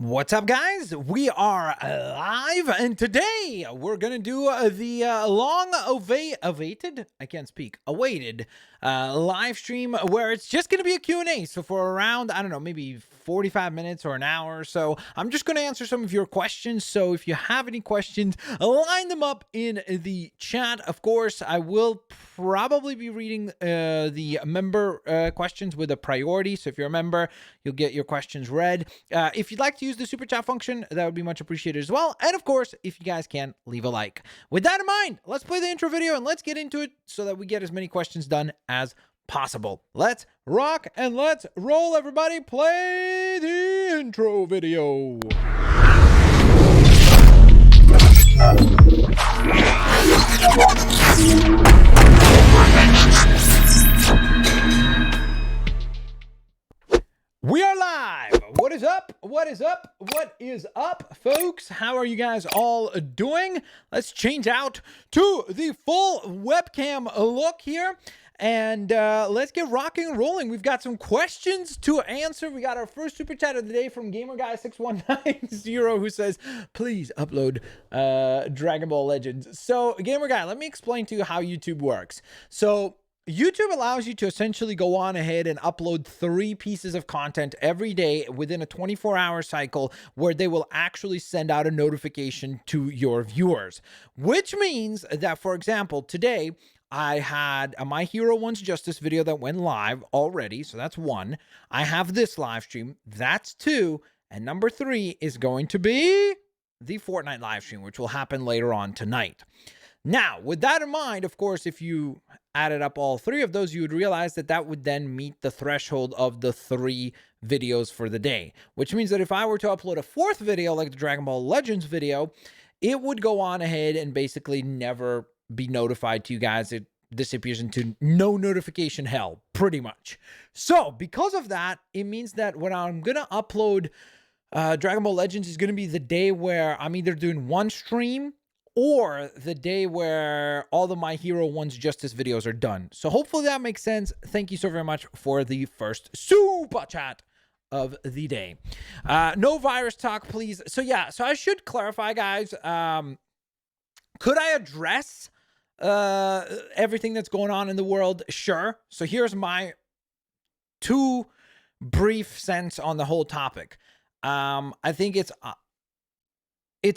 What's up, guys? We are live, and today we're gonna do the awaited live stream where it's just gonna be a Q&A. So for around, I don't know, maybe 45 minutes or an hour or so, I'm just gonna answer some of your questions. So if you have any questions, line them up in the chat. Of course, I will probably be reading the member questions with a priority. So if you're a member, you'll get your questions read. If you'd like to use the super chat function, that would be much appreciated as well. And of course, if you guys can, leave a like. With that in mind, let's play the intro video and let's get into it so that we get as many questions done as possible. Let's rock and let's roll, everybody. Play the intro video. We are live. What is up? What is up? What is up, folks? How are you guys all doing? Let's change out to the full webcam look here. And let's get rocking and rolling. We've got some questions to answer. We got our first super chat of the day from GamerGuy6190 who says, please upload Dragon Ball Legends. So GamerGuy, let me explain to you how YouTube works. So YouTube allows you to essentially go on ahead and upload 3 pieces of content every day within a 24-hour cycle where they will actually send out a notification to your viewers, which means that, for example, today I had a My Hero One's Justice video that went live already, so that's 1. I have this live stream, that's 2, and number 3 is going to be the Fortnite live stream, which will happen later on tonight. Now, with that in mind, of course, if you added up all 3 of those, you would realize that that would then meet the threshold of the 3 videos for the day, which means that if I were to upload a 4th video, like the Dragon Ball Legends video, it would go on ahead and basically never be notified to you guys. It disappears into no notification hell, pretty much. So because of that, it means that when I'm going to upload Dragon Ball Legends is going to be the day where I'm either doing 1 stream or the day where all the My Hero One's Justice videos are done. So hopefully that makes sense. Thank you so very much for the first super chat of the day. No virus talk, please. So yeah, so I should clarify, guys. Could I address everything that's going on in the world? Sure. So here's my 2 brief cents on the whole topic. I think it's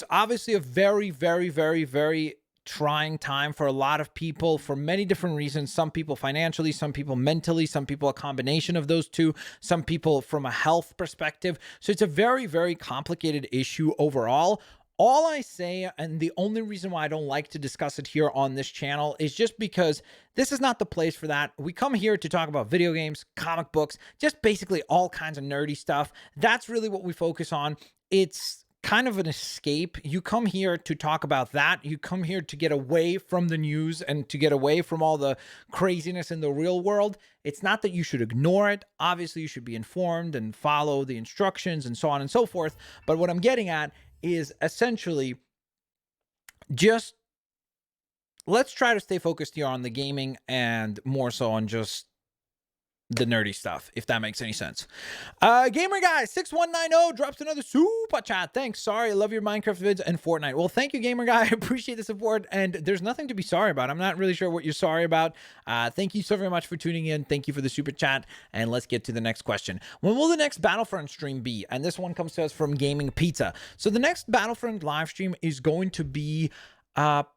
obviously a very, very, very, very trying time for a lot of people for many different reasons. Some people financially, some people mentally, some people a combination of those 2, some people from a health perspective. So it's a very, very complicated issue overall. All I say, and the only reason why I don't like to discuss it here on this channel, is just because this is not the place for that. We come here to talk about video games, comic books, just basically all kinds of nerdy stuff. That's really what we focus on. It's kind of an escape. You come here to talk about that. You come here to get away from the news and to get away from all the craziness in the real world. It's not that you should ignore it. Obviously, you should be informed and follow the instructions and so on and so forth. But what I'm getting at is essentially just let's try to stay focused here on the gaming and more so on just the nerdy stuff, if that makes any sense. Gamer Guy 6190 drops another super chat. Thanks. Sorry, I love your Minecraft vids and Fortnite. Well, thank you, Gamer Guy. I appreciate the support, and there's nothing to be sorry about. I'm not really sure what you're sorry about. Thank you so very much for tuning in. Thank you for the super chat, and let's get to the next question. When will the next Battlefront stream be? And this one comes to us from Gaming Pizza. So the next Battlefront live stream is going to be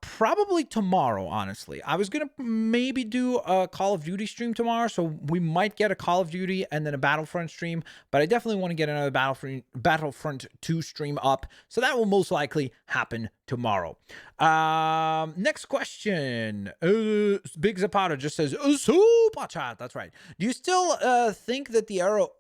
probably tomorrow, honestly. I was gonna maybe do a Call of Duty stream tomorrow, so we might get a Call of Duty and then a Battlefront stream, but I definitely want to get another Battlefront 2 stream up, so that will most likely happen tomorrow. Next question. Big Zapata just says, super chat. That's right. Do you still think that the Arrow...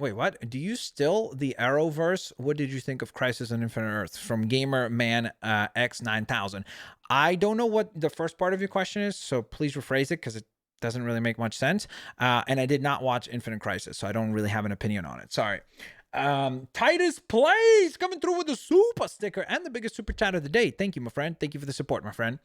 Wait, what? Do you still the Arrowverse? What did you think of Crisis on Infinite Earths from Gamer Man X9000? I don't know what the first part of your question is, so please rephrase it because it doesn't really make much sense. And I did not watch Infinite Crisis, so I don't really have an opinion on it. Sorry. Titus Plays coming through with the super sticker and the biggest super chat of the day. Thank you, my friend. Thank you for the support, my friend.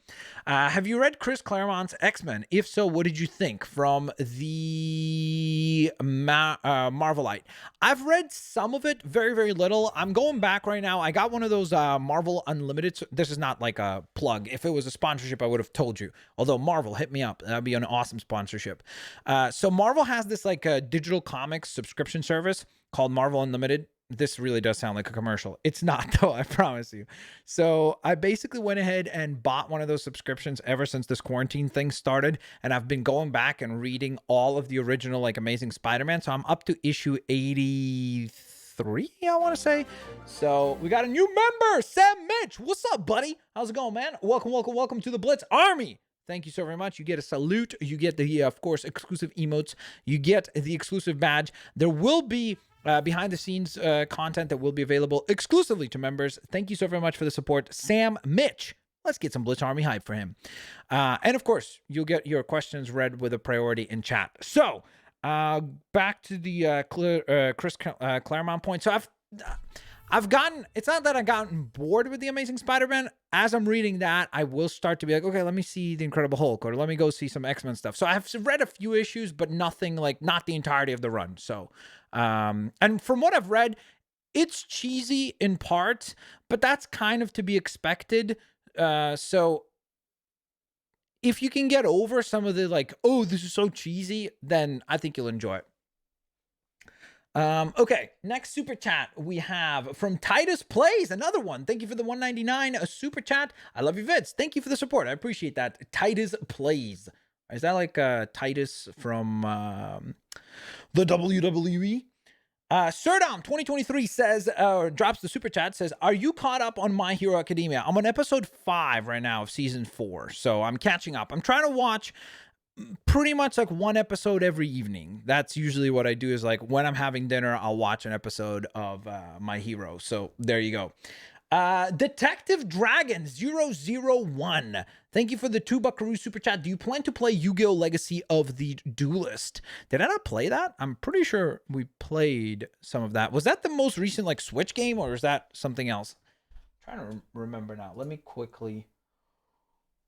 Have you read Chris Claremont's X-Men? If so, what did you think? From the the Marvelite. I've read some of it, very, very little. I'm going back right now. I got one of those Marvel Unlimited. This is not like a plug. If it was a sponsorship, I would have told you. Although Marvel, hit me up. That'd be an awesome sponsorship. So Marvel has this like digital comics subscription service called Marvel Unlimited. This really does sound like a commercial. It's not, though, I promise you. So I basically went ahead and bought one of those subscriptions ever since this quarantine thing started. And I've been going back and reading all of the original, like, Amazing Spider-Man. So I'm up to issue 83, I want to say. So we got a new member, Sam Mitch. What's up, buddy? How's it going, man? Welcome, welcome, welcome to the Blitz Army. Thank you so very much. You get a salute. You get the, of course, exclusive emotes. You get the exclusive badge. There will be behind the scenes content that will be available exclusively to members. Thank you so very much for the support, Sam Mitch. Let's get some Blitz Army hype for him. And of course, you'll get your questions read with a priority in chat. So back to the Chris Claremont point. So I've gotten, it's not that I've gotten bored with the Amazing Spider-Man. As I'm reading that, I will start to be like, okay, let me see the Incredible Hulk, or let me go see some X-Men stuff. So I've read a few issues, but nothing, like, not the entirety of the run. So, and from what I've read, it's cheesy in parts, but that's kind of to be expected. So if you can get over some of the, like, oh, this is so cheesy, then I think you'll enjoy it. Okay, next super chat we have from Titus Plays, another one. Thank you for the 199 super chat. I love your vids. Thank you for the support. I appreciate that. Titus Plays. Is that like Titus from the WWE? Sirdom 2023 says, drops the super chat, says, are you caught up on My Hero Academia? I'm on episode 5 right now of season 4, so I'm catching up. I'm trying to watch pretty much like one episode every evening. That's usually what I do, is like when I'm having dinner, I'll watch an episode of My Hero. So there you go. Detective Dragon 001. Thank you for the 2 buckaroo super chat. Do you plan to play Yu-Gi-Oh! Legacy of the Duelist? Did I not play that? I'm pretty sure we played some of that. Was that the most recent like Switch game, or is that something else? I'm trying to remember now. Let me quickly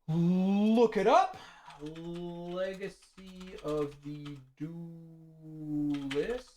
look it up. Legacy of the Duelist.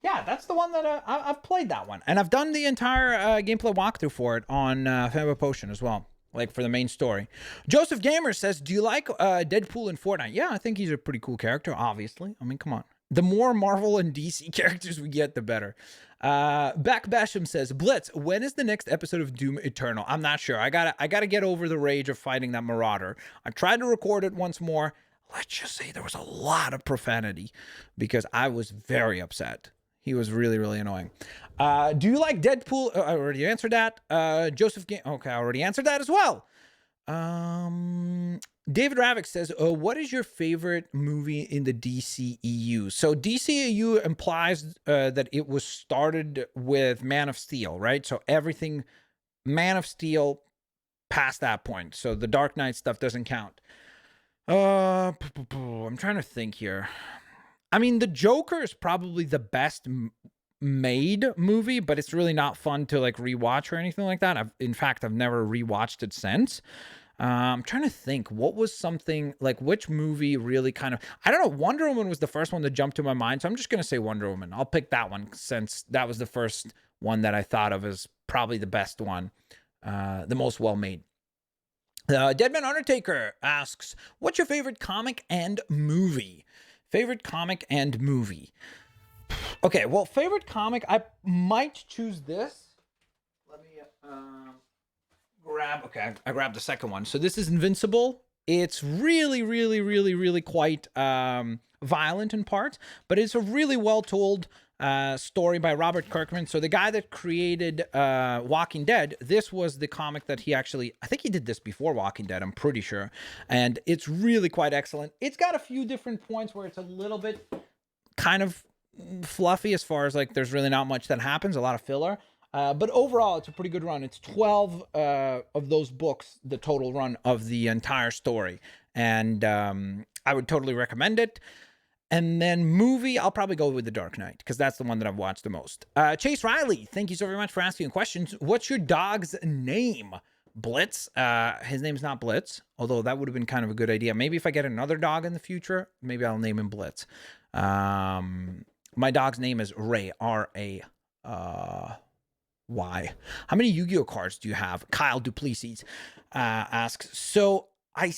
Yeah, that's the one that I've played that one. And I've done the entire gameplay walkthrough for it on Fanboy Potion as well, like for the main story. Joseph Gamer says, do you like Deadpool in Fortnite? Yeah, I think he's a pretty cool character, obviously. I mean, come on. The more Marvel and DC characters we get, the better. Back Basham says, Blitz, when is the next episode of Doom Eternal? I'm not sure. I gotta get over the rage of fighting that Marauder. I tried to record it once more. Let's just say there was a lot of profanity because I was very upset. He was really, really annoying. Do you like Deadpool? I already answered that. Okay, I already answered that as well. David Ravik says, what is your favorite movie in the DCEU? So DCEU implies that it was started with Man of Steel, right? So everything Man of Steel past that point. So the Dark Knight stuff doesn't count. I'm trying to think here. I mean, the Joker is probably the best made movie, but it's really not fun to like rewatch or anything like that. In fact, I've never rewatched it since. I'm trying to think what was something like, which movie really kind of, I don't know. Wonder Woman was the first one that jumped to my mind. So I'm just going to say Wonder Woman. I'll pick that one since that was the first one that I thought of as probably the best one, the most well-made. Deadman Undertaker asks, what's your favorite comic and movie? Favorite comic and movie. Okay, well, favorite comic, I might choose this. Let me I grabbed the second one. So this is Invincible. It's really, really, really, really quite violent in parts, but it's a really well-told story by Robert Kirkman. So the guy that created Walking Dead, this was the comic that he actually, I think he did this before Walking Dead, I'm pretty sure. And it's really quite excellent. It's got a few different points where it's a little bit kind of fluffy as far as like there's really not much that happens, a lot of filler. But overall, it's a pretty good run. It's 12 of those books, the total run of the entire story. And I would totally recommend it. And then movie, I'll probably go with The Dark Knight because that's the one that I've watched the most. Chase Riley, thank you so very much for asking questions. What's your dog's name? Blitz. His name's not Blitz, although that would have been kind of a good idea. Maybe if I get another dog in the future, maybe I'll name him Blitz. My dog's name is Ray, R-A. Why? How many Yu-Gi-Oh cards do you have? Kyle Duplessis asks. So I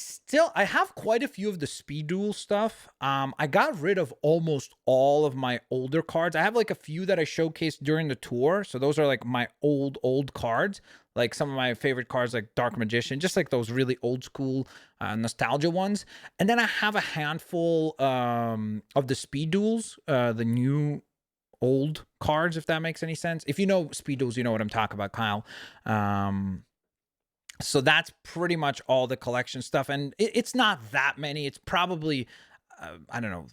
have quite a few of the speed duel stuff. I got rid of almost all of my older cards. I have like a few that I showcased during the tour. So those are like my old cards. Like some of my favorite cards like Dark Magician, just like those really old school nostalgia ones. And then I have a handful of the speed duels, the new old cards, if that makes any sense. If you know speed duels, you know what I'm talking about, Kyle. So that's pretty much all the collection stuff, and it's not that many. It's probably I don't know,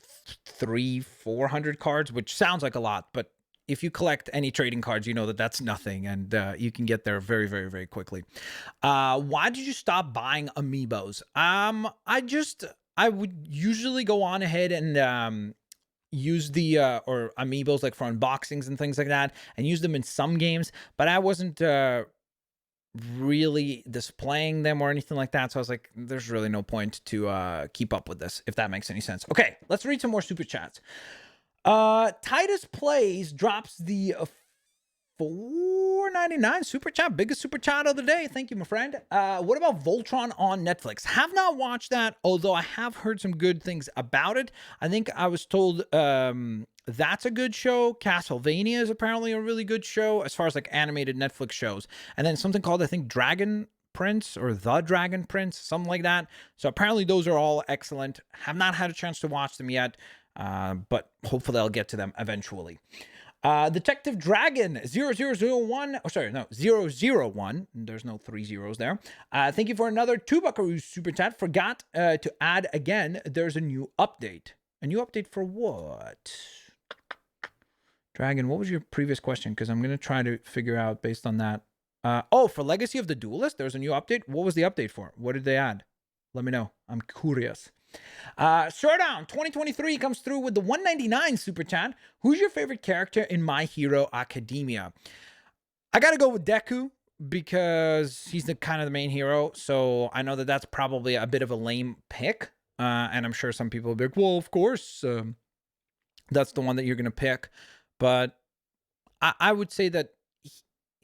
300-400 cards, which sounds like a lot, but if you collect any trading cards, you know that that's nothing, and you can get there very, very, very quickly. Why did you stop buying amiibos? I would usually go on ahead and use the or amiibos like for unboxings and things like that, and use them in some games, but I wasn't really displaying them or anything like that, so I was like, there's really no point to keep up with this, if that makes any sense. Okay, let's read some more super chats. Titus Plays drops the $4.99 super chat, biggest super chat of the day. Thank you, my friend. What about Voltron on Netflix? Have not watched that, although I have heard some good things about it. I think I was told that's a good show. Castlevania is apparently a really good show as far as like animated Netflix shows. And then something called, I think, Dragon Prince or The Dragon Prince, something like that. So apparently those are all excellent. Have not had a chance to watch them yet, but hopefully I'll get to them eventually. Detective Dragon 0001, oh sorry, no, 001. There's no 3 zeros there. Thank you for another 2 buckaroo super chat. Forgot to add again, there's a new update. A new update for what? Dragon, what was your previous question? Because I'm going to try to figure out based on that. Oh, for Legacy of the Duelist, there's a new update. What was the update for? What did they add? Let me know. I'm curious. Showdown 2023 comes through with the 199 super chat. Who's your favorite character in My Hero Academia? I gotta go with Deku because he's the kind of the main hero. So I know that that's probably a bit of a lame pick, and I'm sure some people will be like, "Well, of course, that's the one that you're gonna pick." But I would say that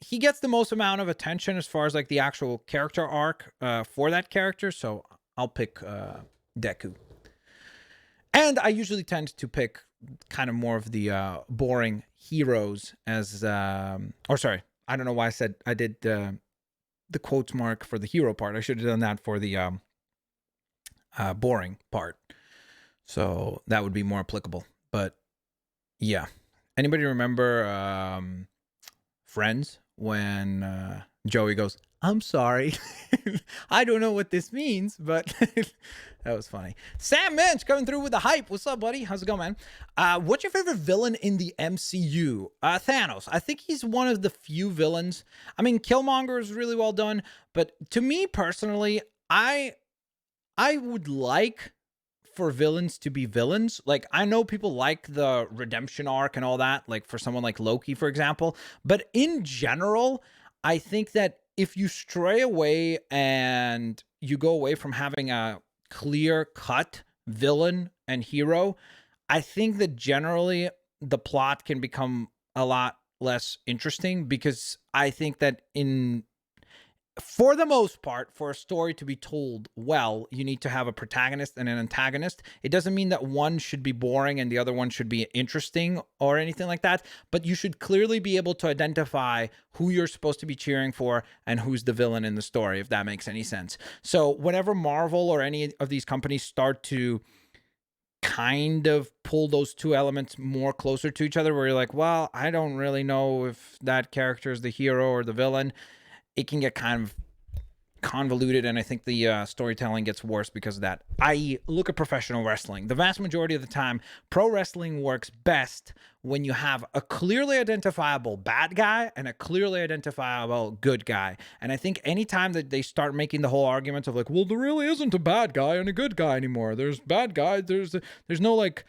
he gets the most amount of attention as far as like the actual character arc for that character. So I'll pick Deku. And I usually tend to pick kind of more of the boring heroes as, or sorry, I don't know why I said I did the quotes mark for the hero part. I should have done that for the boring part. So that would be more applicable. But yeah. Anybody remember Friends when Joey goes, "I'm sorry." I don't know what this means, but that was funny. Sam Minch coming through with the hype. What's up, buddy? How's it going, man? What's your favorite villain in the MCU? Thanos. I think he's one of the few villains. I mean, Killmonger is really well done, but to me personally, I would like for villains to be villains. Like, I know people like the redemption arc and all that, like for someone like Loki, for example, but in general, I think that if you stray away and you go away from having a clear-cut villain and hero, I think that generally the plot can become a lot less interesting, because I think that for the most part, for a story to be told well, you need to have a protagonist and an antagonist. It doesn't mean that one should be boring and the other one should be interesting or anything like that, but you should clearly be able to identify who you're supposed to be cheering for and who's the villain in the story, if that makes any sense. So whenever Marvel or any of these companies start to kind of pull those two elements more closer to each other, where you're like, well, I don't really know if that character is the hero or the villain, it can get kind of convoluted, and I think the storytelling gets worse because of that. I.e., look at professional wrestling. The vast majority of the time, pro wrestling works best when you have a clearly identifiable bad guy and a clearly identifiable good guy. And I think anytime that they start making the whole argument of like, well, there really isn't a bad guy and a good guy anymore. There's bad guys. There's no like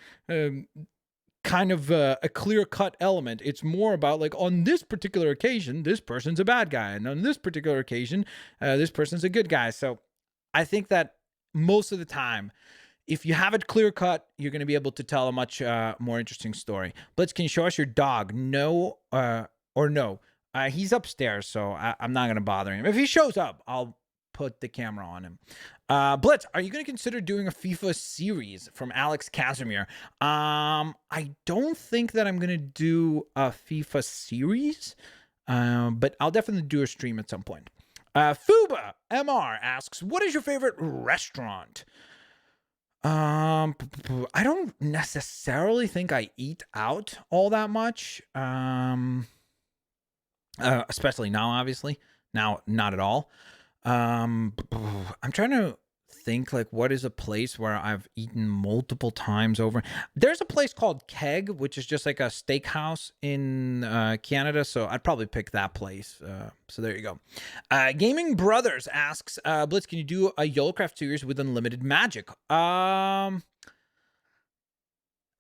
kind of a clear-cut element. It's more about like on this particular occasion, this person's a bad guy, and on this particular occasion, this person's a good guy. So I think that most of the time, if you have it clear cut, you're going to be able to tell a much more interesting story. Blitz, can you show us your dog? No, or no? He's upstairs, so I'm not going to bother him. If he shows up, I'll put the camera on him. Blitz, are you going to consider doing a FIFA series from Alex Casimir? I don't think that I'm going to do a FIFA series, but I'll definitely do a stream at some point. Fuba MR asks, what is your favorite restaurant? I don't necessarily think I eat out all that much. Especially now, obviously. Now, not at all. I'm trying to think like what is a place where I've eaten multiple times over. There's a place called Keg, which is just like a steakhouse in Canada, so I'd probably pick that place. So there you go. Gaming Brothers asks, Blitz, can you do a YuGiOh series with unlimited magic?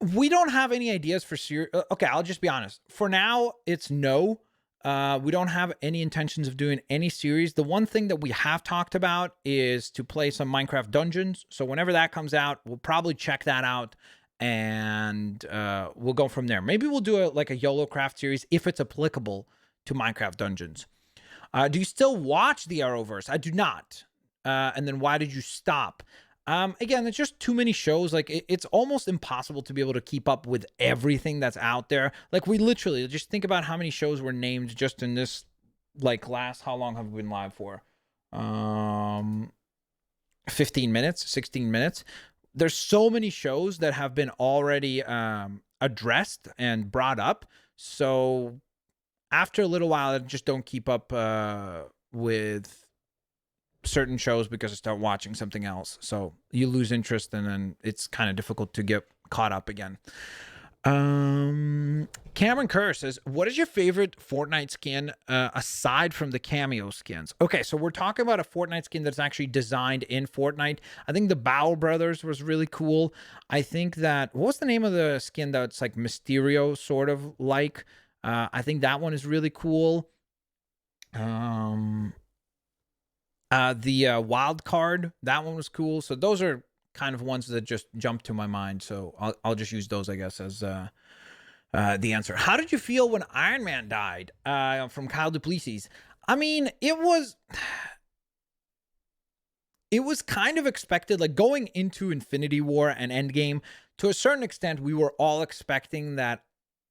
We don't have any ideas for series. Okay, I'll just be honest. For now, it's no. We don't have any intentions of doing any series. The one thing that we have talked about is to play some Minecraft Dungeons. So whenever that comes out, we'll probably check that out and we'll go from there. Maybe we'll do like a YOLO Craft series if it's applicable to Minecraft Dungeons. Do you still watch the Arrowverse? I do not. And then why did you stop? Again, it's just too many shows. Like it's almost impossible to be able to keep up with everything that's out there. Like we literally just think about how many shows were named just in this, like how long have we been live for? 15 minutes, 16 minutes. There's so many shows that have been already addressed and brought up. So after a little while, I just don't keep up with certain shows because I start watching something else. So you lose interest and then it's kind of difficult to get caught up again. Cameron Kerr says, what is your favorite Fortnite skin aside from the cameo skins? Okay, so we're talking about a Fortnite skin that's actually designed in Fortnite. I think the Bow Brothers was really cool. I think that, what's the name of the skin that's like Mysterio sort of like? I think that one is really cool. The wild card, that one was cool. So those are kind of ones that just jumped to my mind. So I'll just use those, I guess, as the answer. How did you feel when Iron Man died? From Kyle Duplessis. I mean, it was kind of expected. Like going into Infinity War and Endgame, to a certain extent, we were all expecting that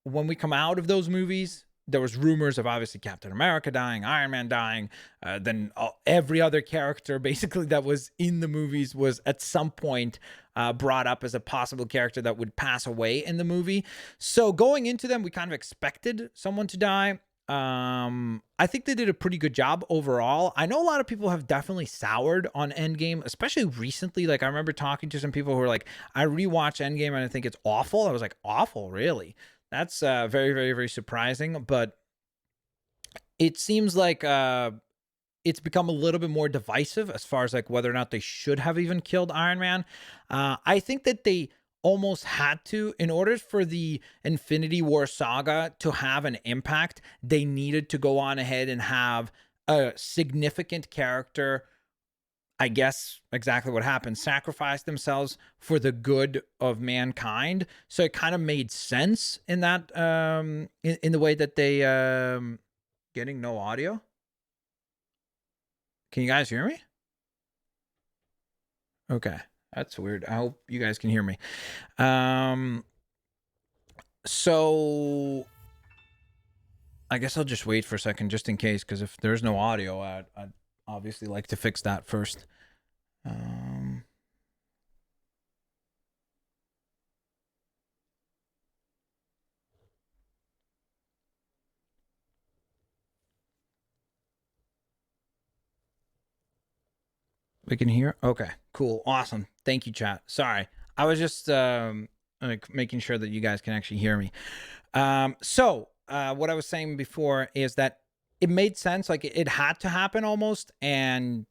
when we come out of those movies, there was rumors of obviously Captain America dying, Iron Man dying, then every other character basically that was in the movies was at some point brought up as a possible character that would pass away in the movie. So going into them, we kind of expected someone to die. I think they did a pretty good job overall. I know a lot of people have definitely soured on Endgame, especially recently. Like I remember talking to some people who were like, I rewatched Endgame and I think it's awful. I was like, awful, really? That's very, very, very surprising, but it seems like it's become a little bit more divisive as far as like whether or not they should have even killed Iron Man. I think that they almost had to, in order for the Infinity War saga to have an impact, they needed to go on ahead and have a significant character, I guess exactly what happened, sacrifice themselves for the good of mankind. So it kind of made sense in that, in the way that they, getting no audio. Can you guys hear me? Okay. That's weird. I hope you guys can hear me. So I guess I'll just wait for a second just in case, because if there's no audio, I'd obviously like to fix that first. We can hear? Okay, cool. Awesome. Thank you, chat. Sorry. I was just like making sure that you guys can actually hear me. So what I was saying before is that it made sense. Like it had to happen almost. And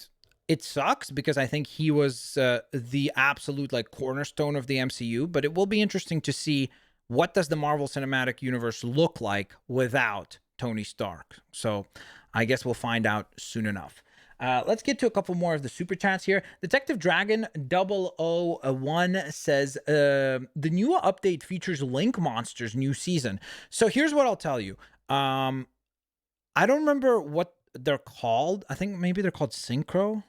it sucks because I think he was the absolute like cornerstone of the MCU. But it will be interesting to see what does the Marvel Cinematic Universe look like without Tony Stark? So I guess we'll find out soon enough. Let's get to a couple more of the super chats here. Detective Dragon 001 says the new update features Link Monsters new season. So here's what I'll tell you. I don't remember what they're called. I think maybe they're called Synchro,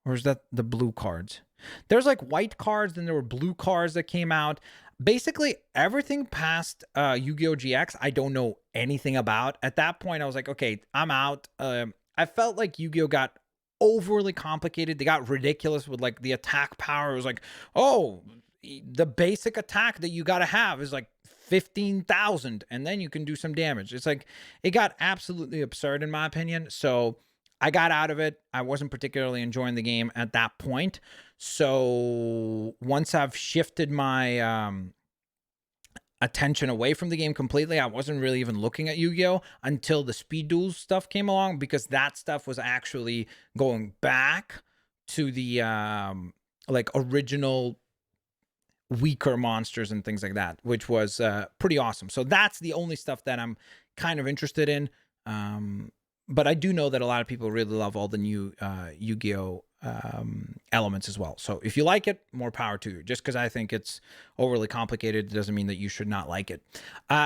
or is that the blue cards? There's like white cards, then there were blue cards that came out. Basically, everything past YuGiOh GX, I don't know anything about. At that point, I was like, okay, I'm out. I felt like Yu-Gi-Oh got overly complicated. They got ridiculous with like the attack power. It was like, oh, the basic attack that you got to have is like 15,000 and then you can do some damage. It's like, it got absolutely absurd in my opinion. So I got out of it. I wasn't particularly enjoying the game at that point. So once I've shifted my attention away from the game completely, I wasn't really even looking at Yu-Gi-Oh until the Speed Duels stuff came along, because that stuff was actually going back to the like original weaker monsters and things like that, which was pretty awesome. So that's the only stuff that I'm kind of interested in. But I do know that a lot of people really love all the new Yu-Gi-Oh elements as well. So if you like it, more power to you. Just because I think it's overly complicated doesn't mean that you should not like it.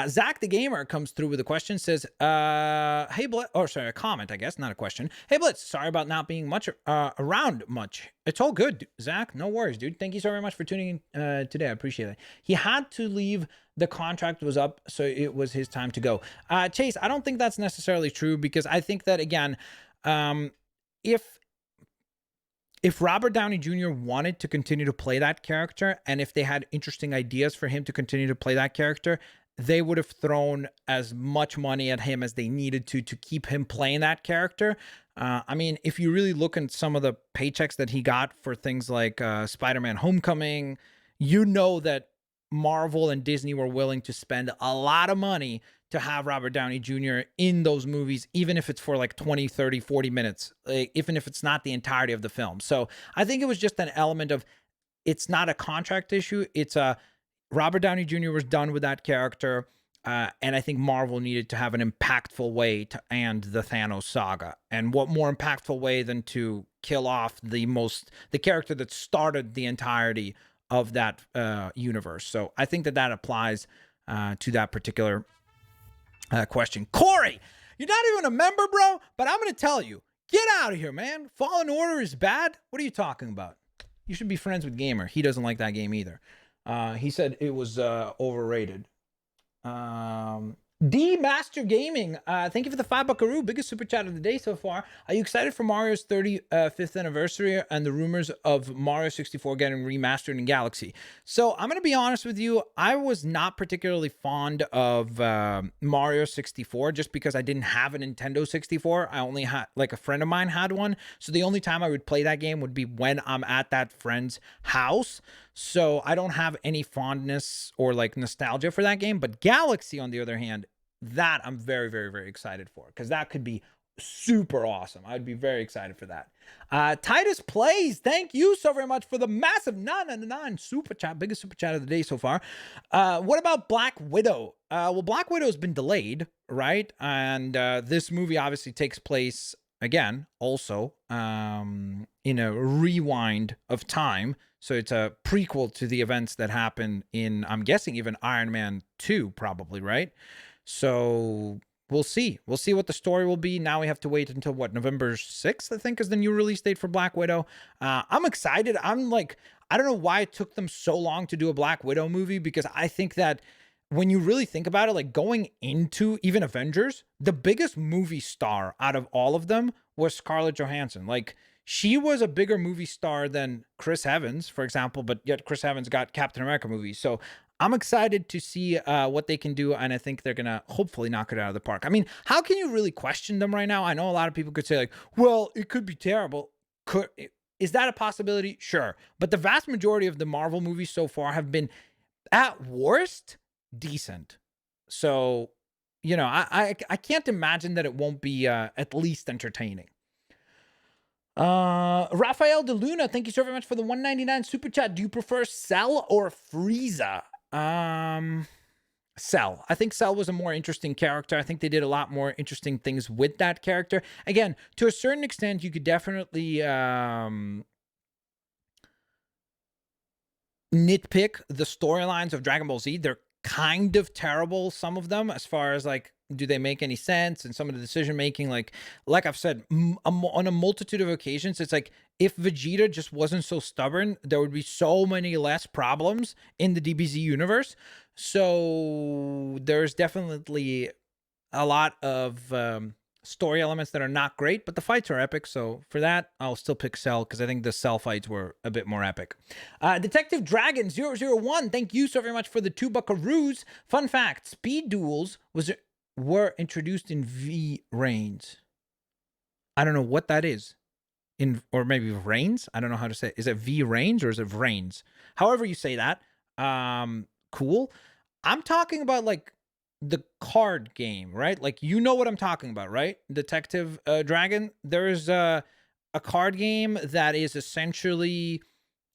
Zach the Gamer comes through with a question, says, hey Blitz, or sorry, a comment, I guess, not a question. Hey Blitz, sorry about not being much around much. It's all good, Zach. No worries, dude. Thank you so very much for tuning in today. I appreciate it. He had to leave. The contract was up, so it was his time to go. Chase, I don't think that's necessarily true, because I think that, again, if Robert Downey Jr. wanted to continue to play that character, and if they had interesting ideas for him to continue to play that character, they would have thrown as much money at him as they needed to keep him playing that character. I mean, if you really look at some of the paychecks that he got for things like Spider-Man Homecoming, you know that Marvel and Disney were willing to spend a lot of money to have Robert Downey Jr. in those movies, even if it's for like 20, 30, 40 minutes, even if it's not the entirety of the film. So I think it was just an element of, it's not a contract issue. It's a Robert Downey Jr. was done with that character. And I think Marvel needed to have an impactful way to end the Thanos saga. And what more impactful way than to kill off the character that started the entirety of that universe. So I think that applies to that particular question. Corey, you're not even a member, bro, but I'm going to tell you, get out of here, man. Fallen Order is bad. What are you talking about? You should be friends with Gamer. He doesn't like that game either. He said it was overrated. D Master Gaming, thank you for the $5 biggest super chat of the day so far. Are you excited for Mario's 35th anniversary and the rumors of Mario 64 getting remastered in Galaxy? So I'm gonna be honest with you, I was not particularly fond of Mario 64 just because I didn't have a Nintendo 64. I only had, like, a friend of mine had one, so the only time I would play that game would be when I'm at that friend's house. So I don't have any fondness or like nostalgia for that game. But Galaxy, on the other hand, that I'm very, very, very excited for, because that could be super awesome. I'd be very excited for that. Titus Plays, thank you so very much for the massive 999 super chat, biggest super chat of the day so far. What about Black Widow? Well, Black Widow has been delayed, right? And this movie obviously takes place, again, also in a rewind of time. So it's a prequel to the events that happen in, I'm guessing, even Iron Man 2, probably, right? So we'll see. We'll see what the story will be. Now we have to wait until, what, November 6th, I think, is the new release date for Black Widow. I'm excited. I'm like, I don't know why it took them so long to do a Black Widow movie, because I think that when you really think about it, like going into even Avengers, the biggest movie star out of all of them was Scarlett Johansson. Like, she was a bigger movie star than Chris Evans, for example, but yet Chris Evans got Captain America movies. So I'm excited to see what they can do, and I think they're going to hopefully knock it out of the park. I mean, how can you really question them right now? I know a lot of people could say, like, well, it could be terrible. Is that a possibility? Sure. But the vast majority of the Marvel movies so far have been, at worst, decent. So, you know, I can't imagine that it won't be at least entertaining. Rafael De Luna, thank you so very much for the 199 super chat. Do you prefer Cell or Frieza? Cell. I think Cell was a more interesting character. I think they did a lot more interesting things with that character. Again, to a certain extent, you could definitely nitpick the storylines of Dragon Ball Z. They're kind of terrible, some of them, as far as like, do they make any sense? And some of the decision making, like I've said on a multitude of occasions, it's like if Vegeta just wasn't so stubborn, there would be so many less problems in the DBZ universe. So there's definitely a lot of story elements that are not great, but the fights are epic. So for that, I'll still pick Cell because I think the Cell fights were a bit more epic. Detective Dragon 001, thank you so very much for the 2 buckaroos. Fun fact, speed duels were introduced in V Reigns. I don't know what that is. Or maybe Reigns? I don't know how to say it. Is it V Reigns or is it Reigns? However you say that. Cool. I'm talking about like the card game, right? Like, you know what I'm talking about, right? Detective Dragon. There's a card game that is essentially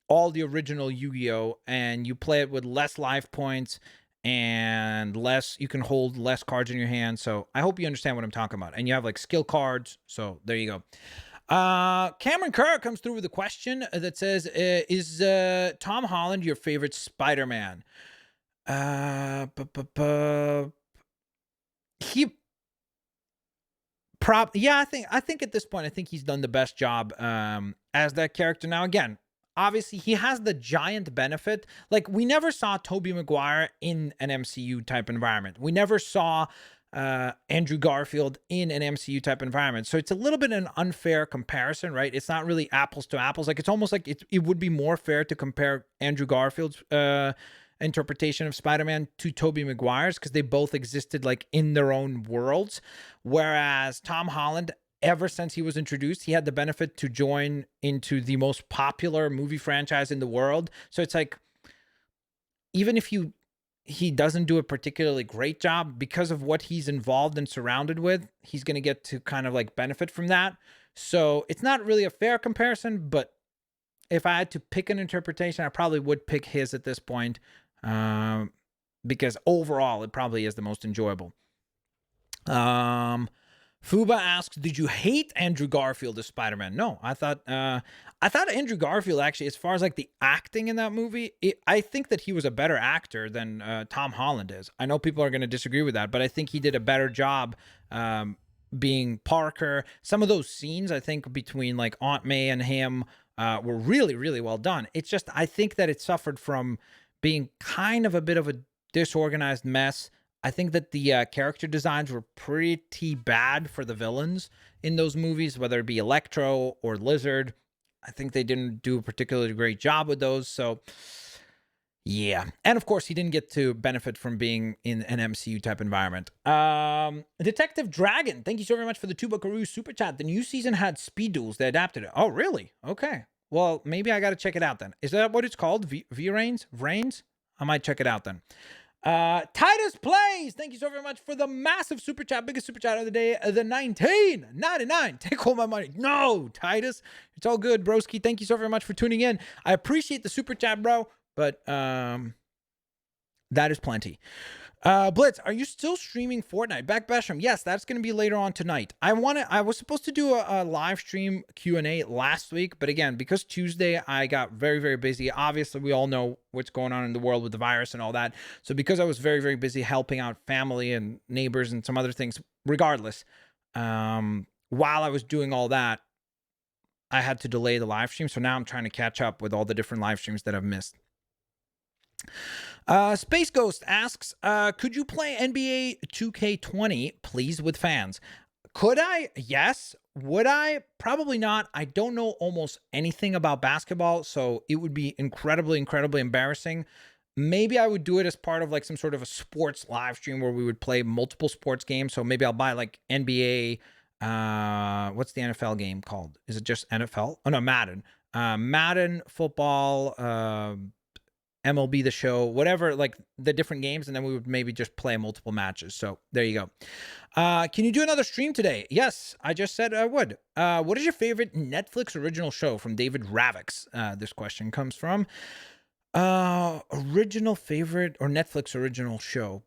all the original Yu-Gi-Oh, and you play it with less life points and you can hold less cards in your hand. So I hope you understand what I'm talking about. And you have like skill cards. So there you go. Cameron Kerr comes through with a question that says, is Tom Holland your favorite Spider-Man? Yeah, I think at this point, I think he's done the best job as that character. Now, again, obviously he has the giant benefit. Like, we never saw Tobey Maguire in an MCU type environment. We never saw Andrew Garfield in an MCU type environment. So it's a little bit an unfair comparison, right? It's not really apples to apples. Like, it's almost like it would be more fair to compare Andrew Garfield's interpretation of Spider-Man to Tobey Maguire's, because they both existed like in their own worlds. Whereas Tom Holland, ever since he was introduced, he had the benefit to join into the most popular movie franchise in the world. So it's like, even if he doesn't do a particularly great job, because of what he's involved and surrounded with, he's going to get to kind of like benefit from that. So it's not really a fair comparison, but if I had to pick an interpretation, I probably would pick his at this point, because overall it probably is the most enjoyable. Fuba asks, did you hate Andrew Garfield as Spider-Man? No, I thought Andrew Garfield, actually, as far as like the acting in that movie, I think that he was a better actor than Tom Holland is. I know people are going to disagree with that, but I think he did a better job being Parker. Some of those scenes, I think, between like Aunt May and him were really, really well done. It's just, I think that it suffered from being kind of a bit of a disorganized mess. I think that the character designs were pretty bad for the villains in those movies, whether it be Electro or Lizard. I think they didn't do a particularly great job with those. So, yeah. And of course, he didn't get to benefit from being in an MCU type environment. Detective Dragon, thank you so very much for the 2 buckaroo super chat. The new season had speed duels. They adapted it. Oh, really? Okay. Well, maybe I got to check it out then. Is that what it's called? V-Reigns? Reigns? I might check it out then. Titus Plays, thank you so very much for the massive super chat, biggest super chat of the day, the 1999. Take all my money. No, Titus, it's all good, broski. Thank you so very much for tuning in. I appreciate the super chat, bro, but that is plenty. Blitz, are you still streaming Fortnite? Back Basham, yes, that's going to be later on tonight. I was supposed to do a live stream Q&A last week, but again, because Tuesday I got very, very busy. Obviously, we all know what's going on in the world with the virus and all that. So because I was very, very busy helping out family and neighbors and some other things, regardless, while I was doing all that, I had to delay the live stream. So now I'm trying to catch up with all the different live streams that I've missed. Space Ghost asks, could you play NBA 2K20, please, with fans? Could I? Yes. Would I? Probably not. I don't know almost anything about basketball, so it would be incredibly, incredibly embarrassing. Maybe I would do it as part of like some sort of a sports live stream where we would play multiple sports games. So maybe I'll buy like NBA. What's the NFL game called? Is it just NFL? Oh no, Madden. Madden football. MLB The Show, whatever, like the different games, and then we would maybe just play multiple matches. So there you go. Can you do another stream today? Yes, I just said I would. What is your favorite Netflix original show? From David Ravix. This question comes from original favorite or Netflix original show.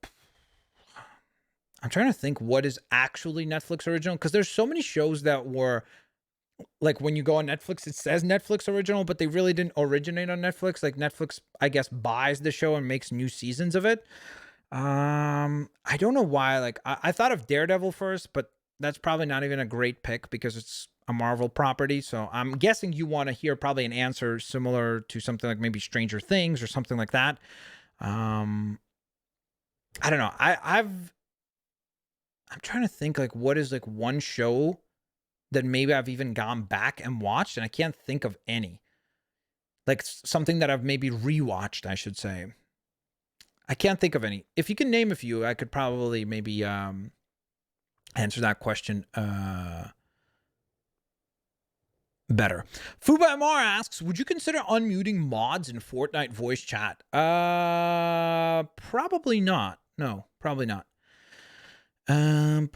I'm trying to think what is actually Netflix original, because there's so many shows that were like, when you go on Netflix, it says Netflix original, but they really didn't originate on Netflix. Like, Netflix, I guess, buys the show and makes new seasons of it. I don't know why. Like, I thought of Daredevil first, but that's probably not even a great pick because it's a Marvel property. So I'm guessing you want to hear probably an answer similar to something like maybe Stranger Things or something like that. I don't know. I'm trying to think, like, what is like one show that maybe I've even gone back and watched, and I can't think of any. Like, something that I've maybe rewatched, I should say. I can't think of any. If you can name a few, I could probably maybe answer that question better. Fuba MR asks, would you consider unmuting mods in Fortnite voice chat? Probably not. No, probably not. Heatwave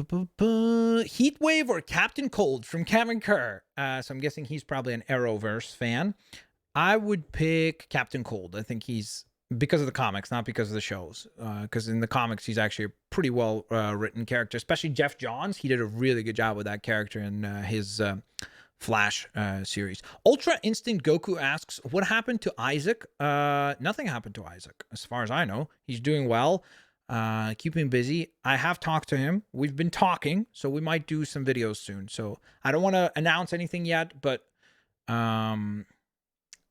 or Captain Cold from Cameron Kerr. So I'm guessing he's probably an Arrowverse fan. I would pick Captain Cold. I think he's, because of the comics, not because of the shows. Because in the comics, he's actually a pretty well written character, especially Jeff Johns. He did a really good job with that character in his Flash series. Ultra Instinct Goku asks, what happened to Isaac? Nothing happened to Isaac, as far as I know. He's doing well. Keep him busy. I have talked to him. We've been talking, so we might do some videos soon. So I don't want to announce anything yet, but me and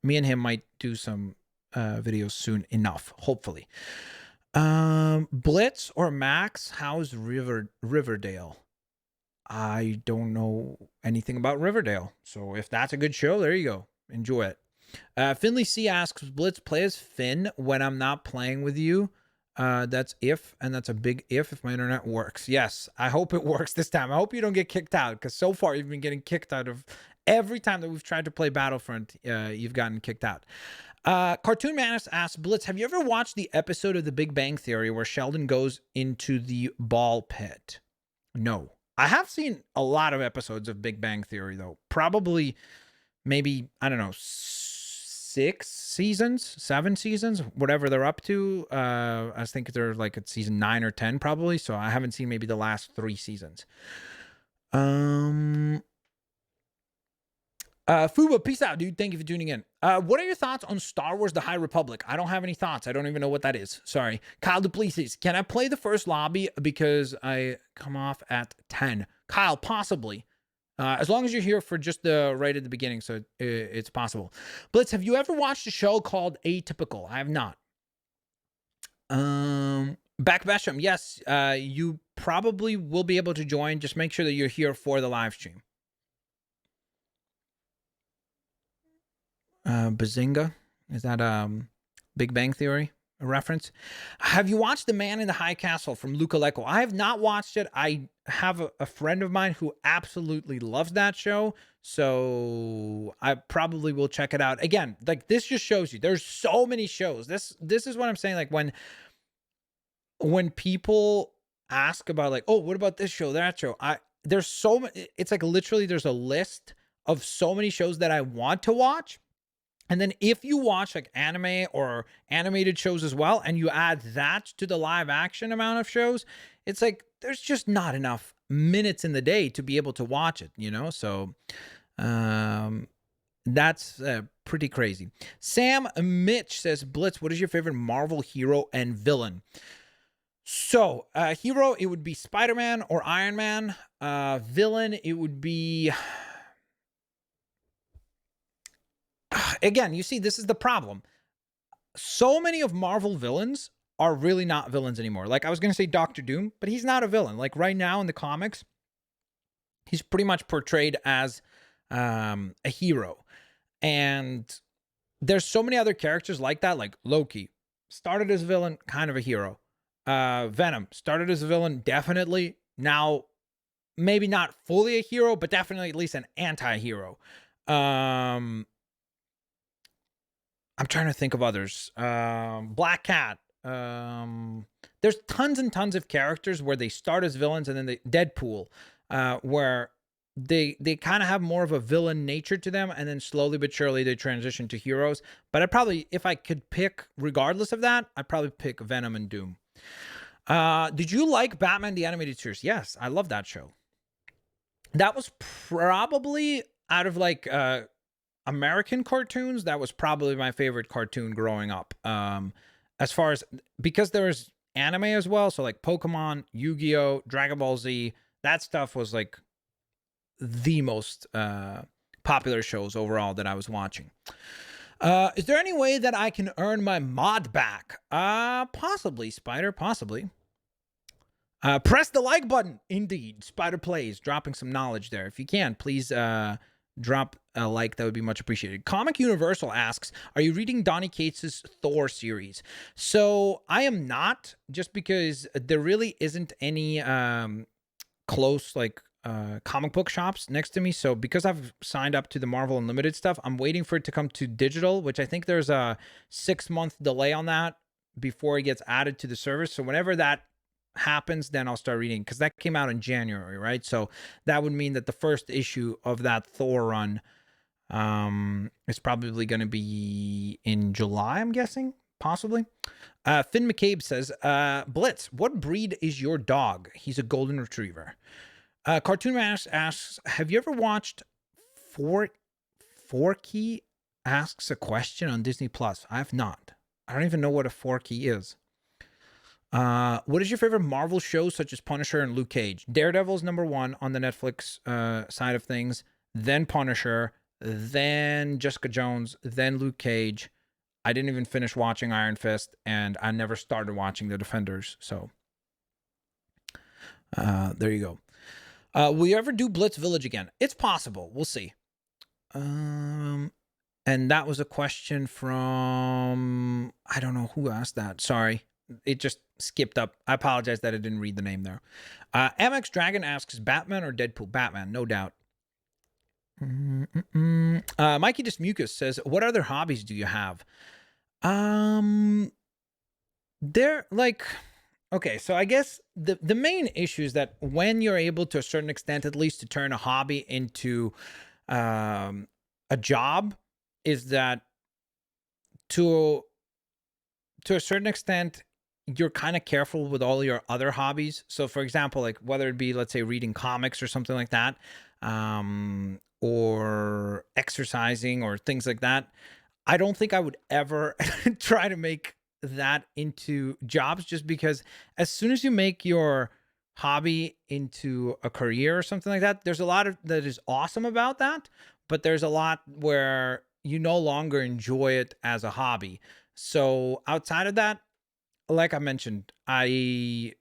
him might do some videos soon enough, hopefully. Blitz or Max, how's Riverdale? I don't know anything about Riverdale, so if that's a good show, there you go. Enjoy it. Finley C asks, Blitz, play as Finn when I'm not playing with you. That's if, and that's a big if my internet works. Yes, I hope it works this time. I hope you don't get kicked out, because so far you've been getting kicked out of every time that we've tried to play Battlefront. You've gotten kicked out. Cartoon Manus asks, Blitz, have you ever watched the episode of The Big Bang Theory where Sheldon goes into the ball pit? No. I have seen a lot of episodes of Big Bang Theory, though. Probably, maybe, I don't know, 6 seasons, 7 seasons, whatever they're up to. I think they're like at season 9 or 10 probably. So I haven't seen maybe the last 3 seasons. Fuba, peace out, dude. Thank you for tuning in. What are your thoughts on Star Wars The High Republic? I don't have any thoughts. I don't even know what that is. Sorry. Kyle Duplessis, can I play the first lobby because I come off at 10? Kyle, possibly. As long as you're here for just the right at the beginning, so it's possible. Blitz, have you ever watched a show called Atypical? I have not. Back Besham, yes. You probably will be able to join. Just make sure that you're here for the live stream. Bazinga, is that Big Bang Theory a reference? Have you watched The Man in the High Castle from Luca Lecco? I have not watched it. I have a friend of mine who absolutely loves that show, so I probably will check it out. Again, like, this just shows you there's so many shows. This is what I'm saying. Like, when people ask about, like, oh, what about this show, that show, there's so many. It's like literally there's a list of so many shows that I want to watch. And then if you watch like anime or animated shows as well, and you add that to the live action amount of shows, it's like there's just not enough minutes in the day to be able to watch it, you know? So that's pretty crazy. Sam Mitch says, Blitz, what is your favorite Marvel hero and villain? So hero, it would be Spider-Man or Iron Man. Villain, it would be... Again, you see, this is the problem. So many of Marvel villains are really not villains anymore. Like, I was going to say Doctor Doom, but he's not a villain. Like, right now in the comics, he's pretty much portrayed as a hero. And there's so many other characters like that, like Loki, started as a villain, kind of a hero. Venom, started as a villain, definitely. Now, maybe not fully a hero, but definitely at least an anti-hero. I'm trying to think of others. Black Cat. There's tons and tons of characters where they start as villains, and then Deadpool, where they kind of have more of a villain nature to them, and then slowly but surely they transition to heroes. But I'd probably, if I could pick, regardless of that, I'd probably pick Venom and Doom. Did you like Batman the Animated Series? Yes, I love that show. That was probably out of like American cartoons, that was probably my favorite cartoon growing up. As far as, because there was anime as well, so like Pokemon, Yu-Gi-Oh, Dragon Ball Z, that stuff was like the most popular shows overall that I was watching. Is there any way that I can earn my mod back? Possibly, Spider, possibly. Press the like button. Indeed, Spider Plays, dropping some knowledge there. If you can, please drop a like. That would be much appreciated. Comic Universal asks, are you reading Donny Cates's Thor series? So I am not, just because there really isn't any close like comic book shops next to me. So because I've signed up to the Marvel Unlimited stuff, I'm waiting for it to come to digital, which I think there's a 6-month delay on that before it gets added to the service. So whenever that happens, then I'll start reading, because that came out in January, right? So that would mean that the first issue of that Thor run is probably going to be in July, I'm guessing, possibly. Finn McCabe says, Blitz, what breed is your dog? He's a golden retriever. Cartoon Man asks, have you ever watched Forky asks a question on Disney Plus? I have not. I don't even know what a Forky is. What is your favorite Marvel show, such as Punisher and Luke Cage? Daredevil's #1 on the Netflix side of things, then Punisher, then Jessica Jones, then Luke Cage. I didn't even finish watching Iron Fist, and I never started watching The Defenders. So there you go. Will you ever do Blitz Village again? It's possible. We'll see. And that was a question from, I don't know who asked that. Sorry. It just skipped up. I apologize that I didn't read the name there. MX Dragon asks, Batman or Deadpool? Batman, no doubt. Mikey Dismucus says, what other hobbies do you have? They're like, okay, so I guess the main issue is that when you're able, to a certain extent at least, to turn a hobby into a job, is that to a certain extent you're kind of careful with all your other hobbies. So for example, like whether it be, let's say, reading comics or something like that, or exercising or things like that, I don't think I would ever try to make that into jobs, just because as soon as you make your hobby into a career or something like that, there's a lot of that is awesome about that, but there's a lot where you no longer enjoy it as a hobby. So outside of that, like I mentioned, I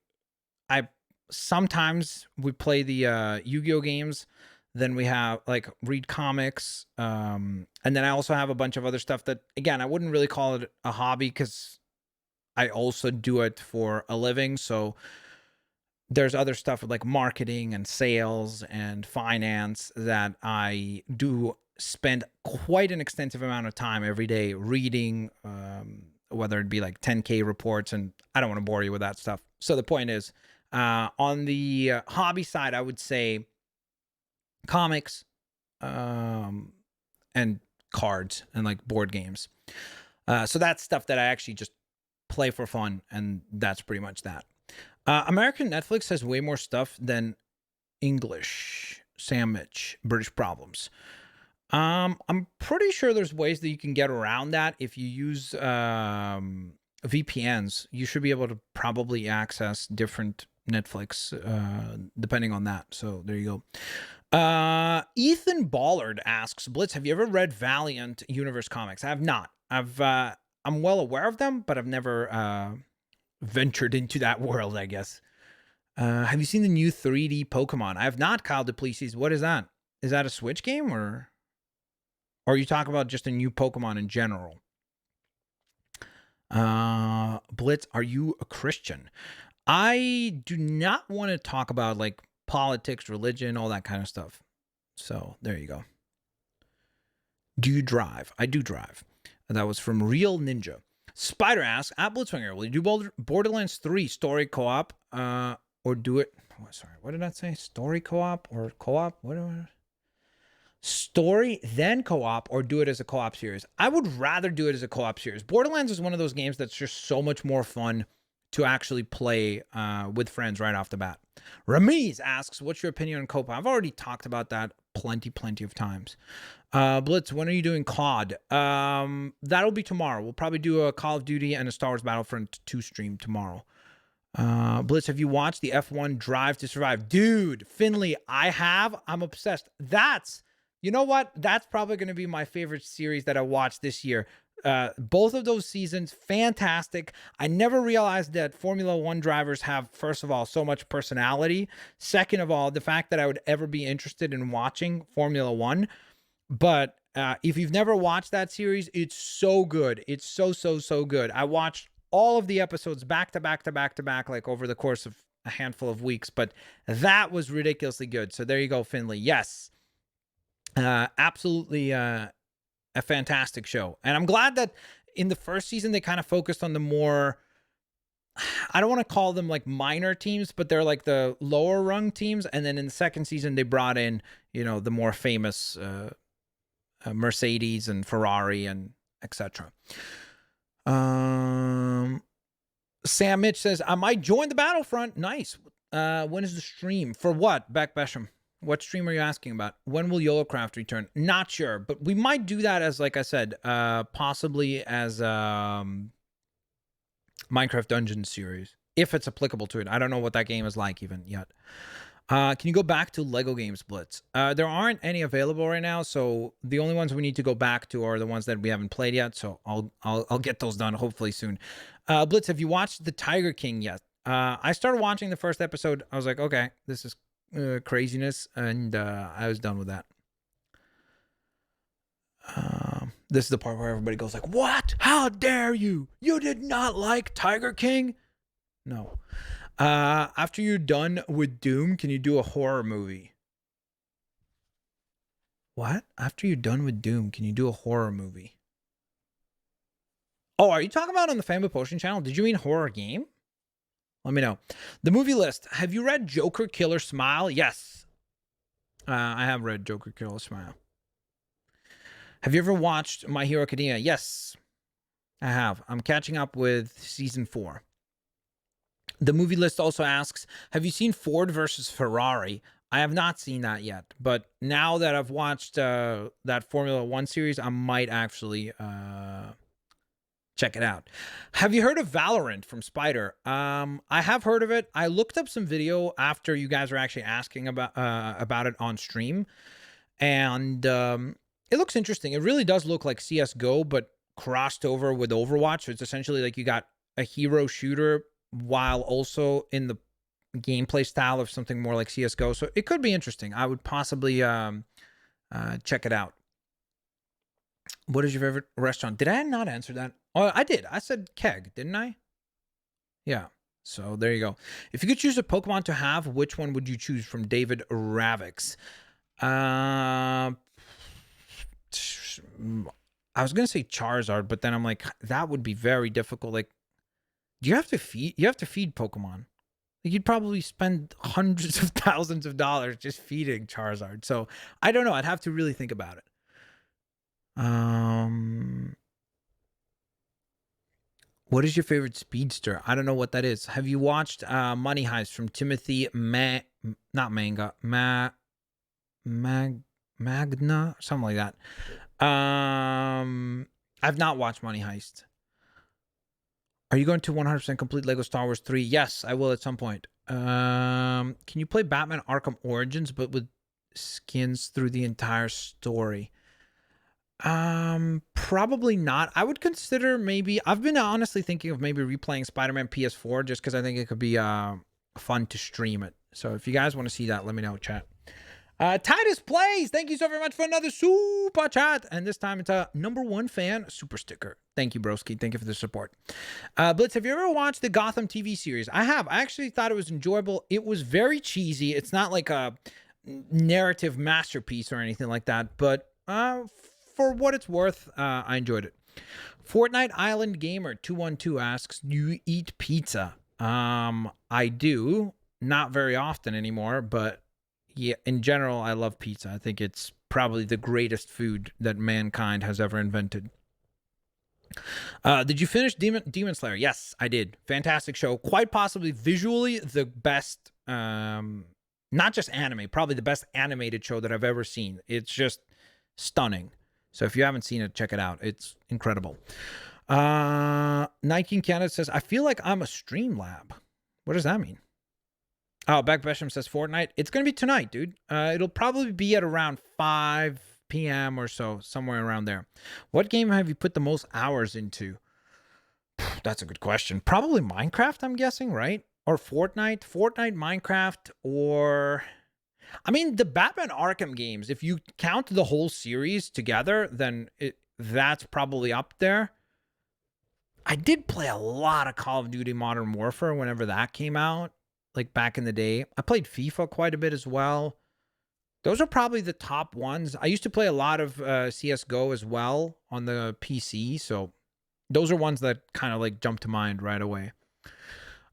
sometimes we play the Yu-Gi-Oh games, then we have like read comics, and then I also have a bunch of other stuff that, again, I wouldn't really call it a hobby because I also do it for a living. So there's other stuff like marketing and sales and finance that I do spend quite an extensive amount of time every day reading, whether it be like 10K reports, and I don't want to bore you with that stuff. So the point is, on the hobby side, I would say comics, and cards and like board games. So that's stuff that I actually just play for fun, and that's pretty much that. American Netflix has way more stuff than English. Sam Mitch, British Problems. I'm pretty sure there's ways that you can get around that. If you use VPNs, you should be able to probably access different Netflix, depending on that. So there you go. Ethan Ballard asks, Blitz, have you ever read Valiant Universe comics? I have not. I'm well aware of them, but I've never ventured into that world, I guess. Have you seen the new 3D Pokemon? I have not, Kyle Duplessis. What is that? Is that a Switch game, or are you talking about just a new Pokemon in general? Blitz, are you a Christian? I do not want to talk about like politics, religion, all that kind of stuff. So there you go. Do you drive? I do drive. And that was from Real Ninja. Spider asks, at Blitzwinger, will you do Borderlands 3 story co-op, or do it? Oh, sorry, what did that say? Story co-op or co-op? What? Story then co-op, or do it as a co-op series? I would rather do it as a co-op series. Borderlands is one of those games that's just so much more fun to actually play with friends right off the bat. Ramiz asks, what's your opinion on Copa? I've already talked about that plenty of times. Blitz, when are you doing COD? That'll be tomorrow. We'll probably do a Call of Duty and a Star Wars Battlefront 2 stream tomorrow. Blitz, have you watched the F1 Drive to Survive? Dude, Finley, I have. I'm obsessed. You know what? That's probably going to be my favorite series that I watched this year. Both of those seasons, fantastic. I never realized that Formula One drivers have, first of all, so much personality. Second of all, the fact that I would ever be interested in watching Formula One. But if you've never watched that series, it's so good. It's so good. I watched all of the episodes back to back, like over the course of a handful of weeks. But that was ridiculously good. So there you go, Finley. Yes. Absolutely a fantastic show. And I'm glad that in the first season, they kind of focused on the more, I don't want to call them like minor teams, but they're like the lower rung teams. And then in the second season, they brought in, the more famous Mercedes and Ferrari and etc. Sam Mitch says, I might join the Battlefront. Nice. When is the stream? For what? Beck Besham. What stream are you asking about? When will YOLOcraft return? Not sure, but we might do that as, like I said, possibly as Minecraft Dungeons series, if it's applicable to it. I don't know what that game is like even yet. Can you go back to Lego Games Blitz? There aren't any available right now, so the only ones we need to go back to are the ones that we haven't played yet. So I'll get those done hopefully soon. Blitz, have you watched The Tiger King yet? I started watching the first episode. I was like, okay, this is craziness, and I was done with that. This is the part where everybody goes like, what? How dare you? You did not like Tiger King? No. After you're done with Doom, can you do a horror movie? What? After you're done with Doom, can you do a horror movie? Oh, are you talking about on the Fanboy Potion channel? Did you mean horror game? Let me know. The movie list. Have you read Joker Killer Smile? Yes. I have read Joker Killer Smile. Have you ever watched My Hero Academia? Yes, I have. I'm catching up with season 4. The movie list also asks, have you seen Ford versus Ferrari? I have not seen that yet, but now that I've watched that Formula One series, I might actually check it out. Have you heard of Valorant from Spider? I have heard of it. I looked up some video after you guys were actually asking about it on stream, and it looks interesting. It really does look like CS:GO, but crossed over with Overwatch. So it's essentially like you got a hero shooter while also in the gameplay style of something more like CS:GO. So it could be interesting. I would possibly check it out. What is your favorite restaurant? Did I not answer that? Oh, I did. I said Keg, didn't I? Yeah. So there you go. If you could choose a Pokemon to have, which one would you choose? From David Ravix. I was gonna say Charizard, but then I'm like, that would be very difficult. Like, do you have to feed? You have to feed Pokemon. Like, you'd probably spend hundreds of thousands of dollars just feeding Charizard. So I don't know. I'd have to really think about it. What is your favorite speedster? I don't know what that is. Have you watched Money Heist from Timothy Magna, something like that. I've not watched Money Heist. Are you going to 100% complete Lego Star Wars 3? Yes, I will at some point. Can you play Batman Arkham Origins but with skins through the entire story? Probably not. I would consider maybe, I've been honestly thinking of maybe replaying Spider-Man PS4 just because I think it could be fun to stream it. So if you guys want to see that, let me know, chat. Titus Plays, thank you so very much for another super chat. And this time it's a #1 fan super sticker. Thank you, broski. Thank you for the support. Blitz, have you ever watched the Gotham TV series? I have. I actually thought it was enjoyable. It was very cheesy. It's not like a narrative masterpiece or anything like that, but for what it's worth, I enjoyed it. Fortnite Island Gamer 212 asks, do you eat pizza? I do. Not very often anymore, but yeah, in general, I love pizza. I think it's probably the greatest food that mankind has ever invented. Did you finish Demon Slayer? Yes, I did. Fantastic show. Quite possibly visually the best, not just anime, probably the best animated show that I've ever seen. It's just stunning. So if you haven't seen it, check it out. It's incredible. Nike in Canada says, I feel like I'm a Streamlab. What does that mean? Oh, Beck Besham says Fortnite. It's going to be tonight, dude. It'll probably be at around 5 p.m. or so, somewhere around there. What game have you put the most hours into? That's a good question. Probably Minecraft, I'm guessing, right? Or Fortnite, Minecraft, or... I mean, the Batman Arkham games, if you count the whole series together, then that's probably up there. I did play a lot of Call of Duty Modern Warfare whenever that came out, like back in the day. I played FIFA quite a bit as well. Those are probably the top ones. I used to play a lot of CSGO as well on the PC, so those are ones that kind of like jump to mind right away.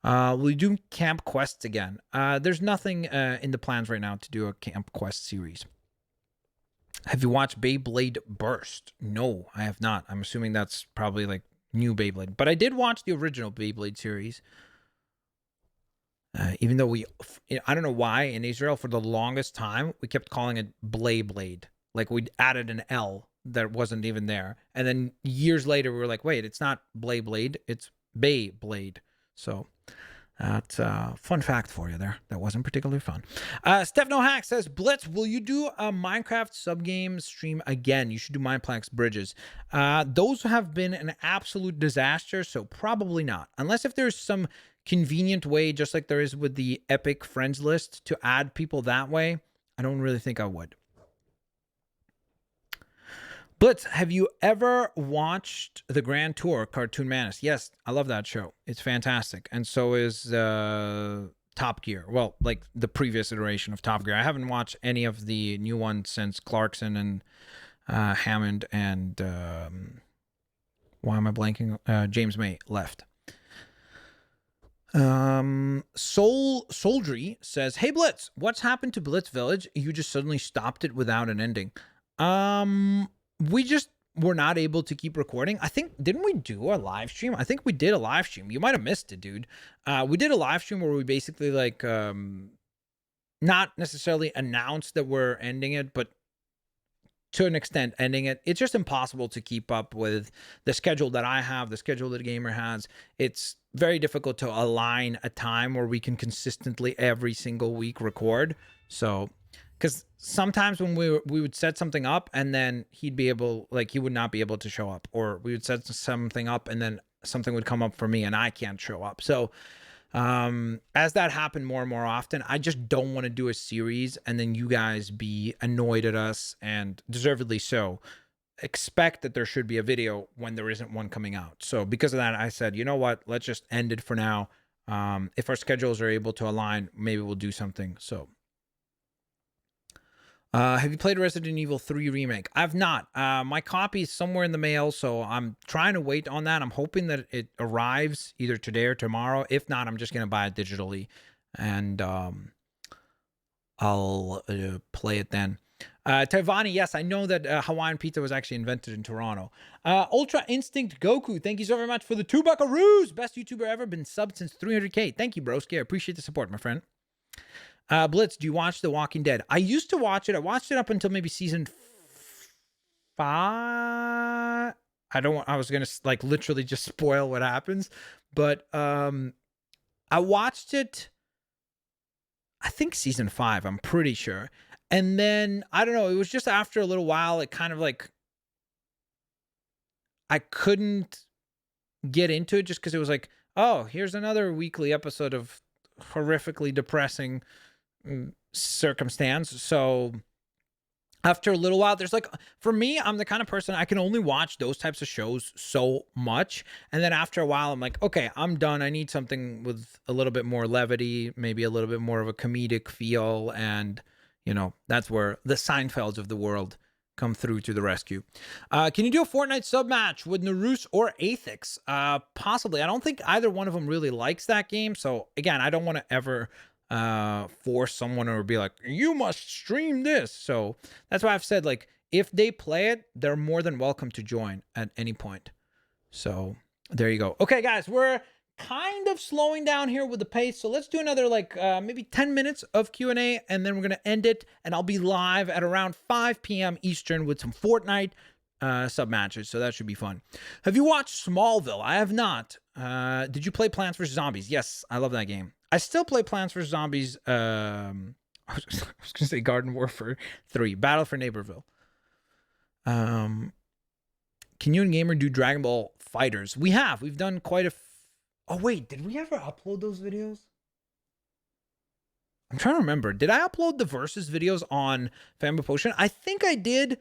Will you do Camp Quests again? There's nothing in the plans right now to do a Camp Quest series. Have you watched Beyblade Burst? No, I have not. I'm assuming that's probably like new Beyblade. But I did watch the original Beyblade series. Even though I don't know why in Israel for the longest time, we kept calling it Blade. Like we added an L that wasn't even there. And then years later, we were like, wait, it's not Blade, it's Beyblade. So that's a fun fact for you there. That wasn't particularly fun. Stefano Hack says, Blitz, will you do a Minecraft subgame stream again? You should do Mineplex Bridges. Those have been an absolute disaster, so probably not. Unless if there's some convenient way, just like there is with the Epic Friends list, to add people that way, I don't really think I would. Blitz, have you ever watched the Grand Tour Cartoon Madness? Yes, I love that show. It's fantastic. And so is Top Gear. Well, like the previous iteration of Top Gear. I haven't watched any of the new ones since Clarkson and Hammond and why am I blanking? James May left. Soldry says, hey Blitz, what's happened to Blitz Village? You just suddenly stopped it without an ending. We just were not able to keep recording. I think, didn't we do a live stream? I think we did a live stream. You might have missed it, dude. We did a live stream where we basically like, not necessarily announced that we're ending it, but to an extent ending it. It's just impossible to keep up with the schedule that I have, the schedule that Gamer has. It's very difficult to align a time where we can consistently every single week record. So, because sometimes when we would set something up and then he would not be able to show up, or we would set something up and then something would come up for me and I can't show up. So as that happened more and more often, I just don't want to do a series and then you guys be annoyed at us, and deservedly so. Expect that there should be a video when there isn't one coming out. So because of that, I said, you know what, let's just end it for now. If our schedules are able to align, maybe we'll do something. So have you played Resident Evil 3 Remake? I've not. My copy is somewhere in the mail, so I'm trying to wait on that. I'm hoping that it arrives either today or tomorrow. If not, I'm just going to buy it digitally, and I'll play it then. Tavani, yes, I know that Hawaiian Pizza was actually invented in Toronto. Ultra Instinct Goku, thank you so very much for the 2 buckaroos. Best YouTuber ever, been subbed since 300K. Thank you, broski. I appreciate the support, my friend. Blitz, do you watch The Walking Dead? I used to watch it. I watched it up until maybe season 5. I was going to like literally just spoil what happens, but I watched it, I think season 5, I'm pretty sure. And then, I don't know, it was just after a little while, it kind of like, I couldn't get into it just because it was like, oh, here's another weekly episode of horrifically depressing circumstance. So after a little while, there's like, for me, I'm the kind of person, I can only watch those types of shows so much. And then after a while, I'm like, okay, I'm done. I need something with a little bit more levity, maybe a little bit more of a comedic feel. And, you know, that's where the Seinfelds of the world come through to the rescue. Can you do a Fortnite submatch with Narus or Aethix? Possibly. I don't think either one of them really likes that game. So again, I don't want to ever force someone or be like, you must stream this. So that's why I've said, like, if they play it, they're more than welcome to join at any point. So there you go. Okay, guys, we're kind of slowing down here with the pace, so let's do another like maybe 10 minutes of Q&A, and then we're gonna end it, and I'll be live at around 5 p.m. Eastern with some Fortnite sub matches, so that should be fun. Have you watched Smallville? I have not. Did you play Plants vs Zombies? Yes, I love that game. I still play Plants vs Zombies. I was gonna say Garden Warfare 3, Battle for Neighborville. Can you and Gamer do Dragon Ball Fighters? We've done quite a oh wait, did we ever upload those videos? I'm trying to remember. Did I upload the versus videos on Fanboy Potion? I think I did.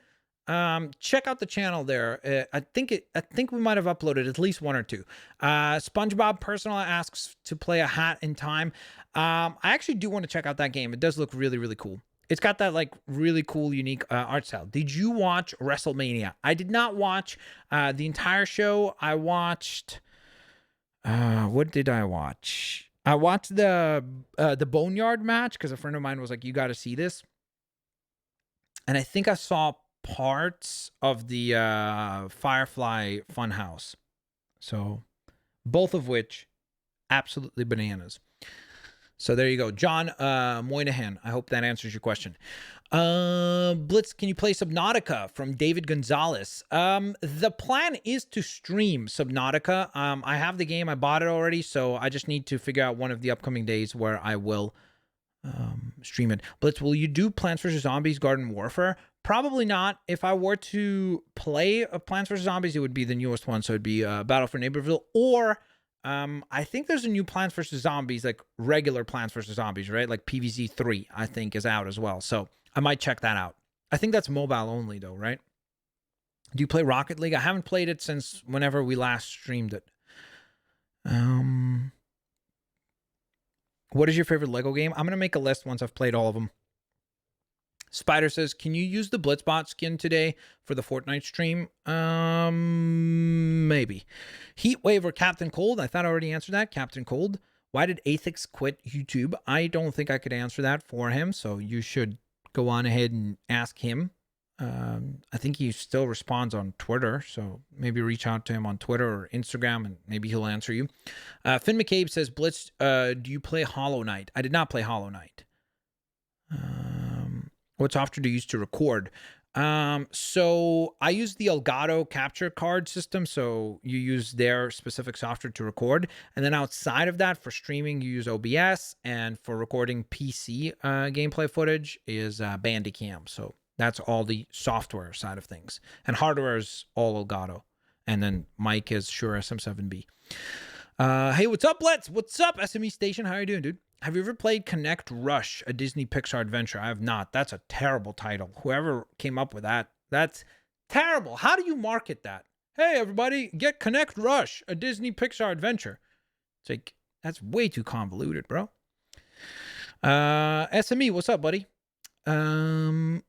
Check out the channel there. I think we might have uploaded at least one or two. SpongeBob Personal asks to play a Hat in Time. I actually do want to check out that game. It does look really, really cool. It's got that like really cool, unique art style. Did you watch WrestleMania? I did not watch the entire show. I watched. What did I watch? I watched the Boneyard match because a friend of mine was like, "You got to see this," and I think I saw parts of the Firefly Funhouse. So both of which absolutely bananas. So there you go. John Moynihan. I hope that answers your question. Blitz, can you play Subnautica from David Gonzalez? The plan is to stream Subnautica. I have the game. I bought it already, so I just need to figure out one of the upcoming days where I will stream it. Blitz, will you do Plants vs. Zombies Garden Warfare? Probably not. If I were to play Plants vs. Zombies, it would be the newest one, so it'd be Battle for Neighborville, or I think there's a new Plants vs. Zombies, like regular Plants vs. Zombies, right? Like PvZ 3, I think, is out as well. So I might check that out. I think that's mobile only, though, right? Do you play Rocket League? I haven't played it since whenever we last streamed it. What is your favorite Lego game? I'm going to make a list once I've played all of them. Spider says, can you use the Blitzbot skin today for the Fortnite stream? Maybe. Heatwave or Captain Cold? I thought I already answered that. Captain Cold. Why did Athix quit YouTube? I don't think I could answer that for him, so you should go on ahead and ask him. I think he still responds on Twitter, so maybe reach out to him on Twitter or Instagram, and maybe he'll answer you. Finn McCabe says, Blitz, do you play Hollow Knight? I did not play Hollow Knight. What software do you use to record? So I use the Elgato capture card system. So you use their specific software to record. And then outside of that, for streaming, you use OBS. And for recording PC gameplay footage is Bandicam. So that's all the software side of things. And hardware is all Elgato. And then mic is Shure SM7B. Hey, what's up, Let's? What's up, SME Station? How are you doing, dude? Have you ever played Connect Rush, a Disney Pixar adventure? I have not. That's a terrible title. Whoever came up with that, that's terrible. How do you market that? Hey, everybody, get Connect Rush, a Disney Pixar adventure. It's like, that's way too convoluted, bro. SME, what's up, buddy? Could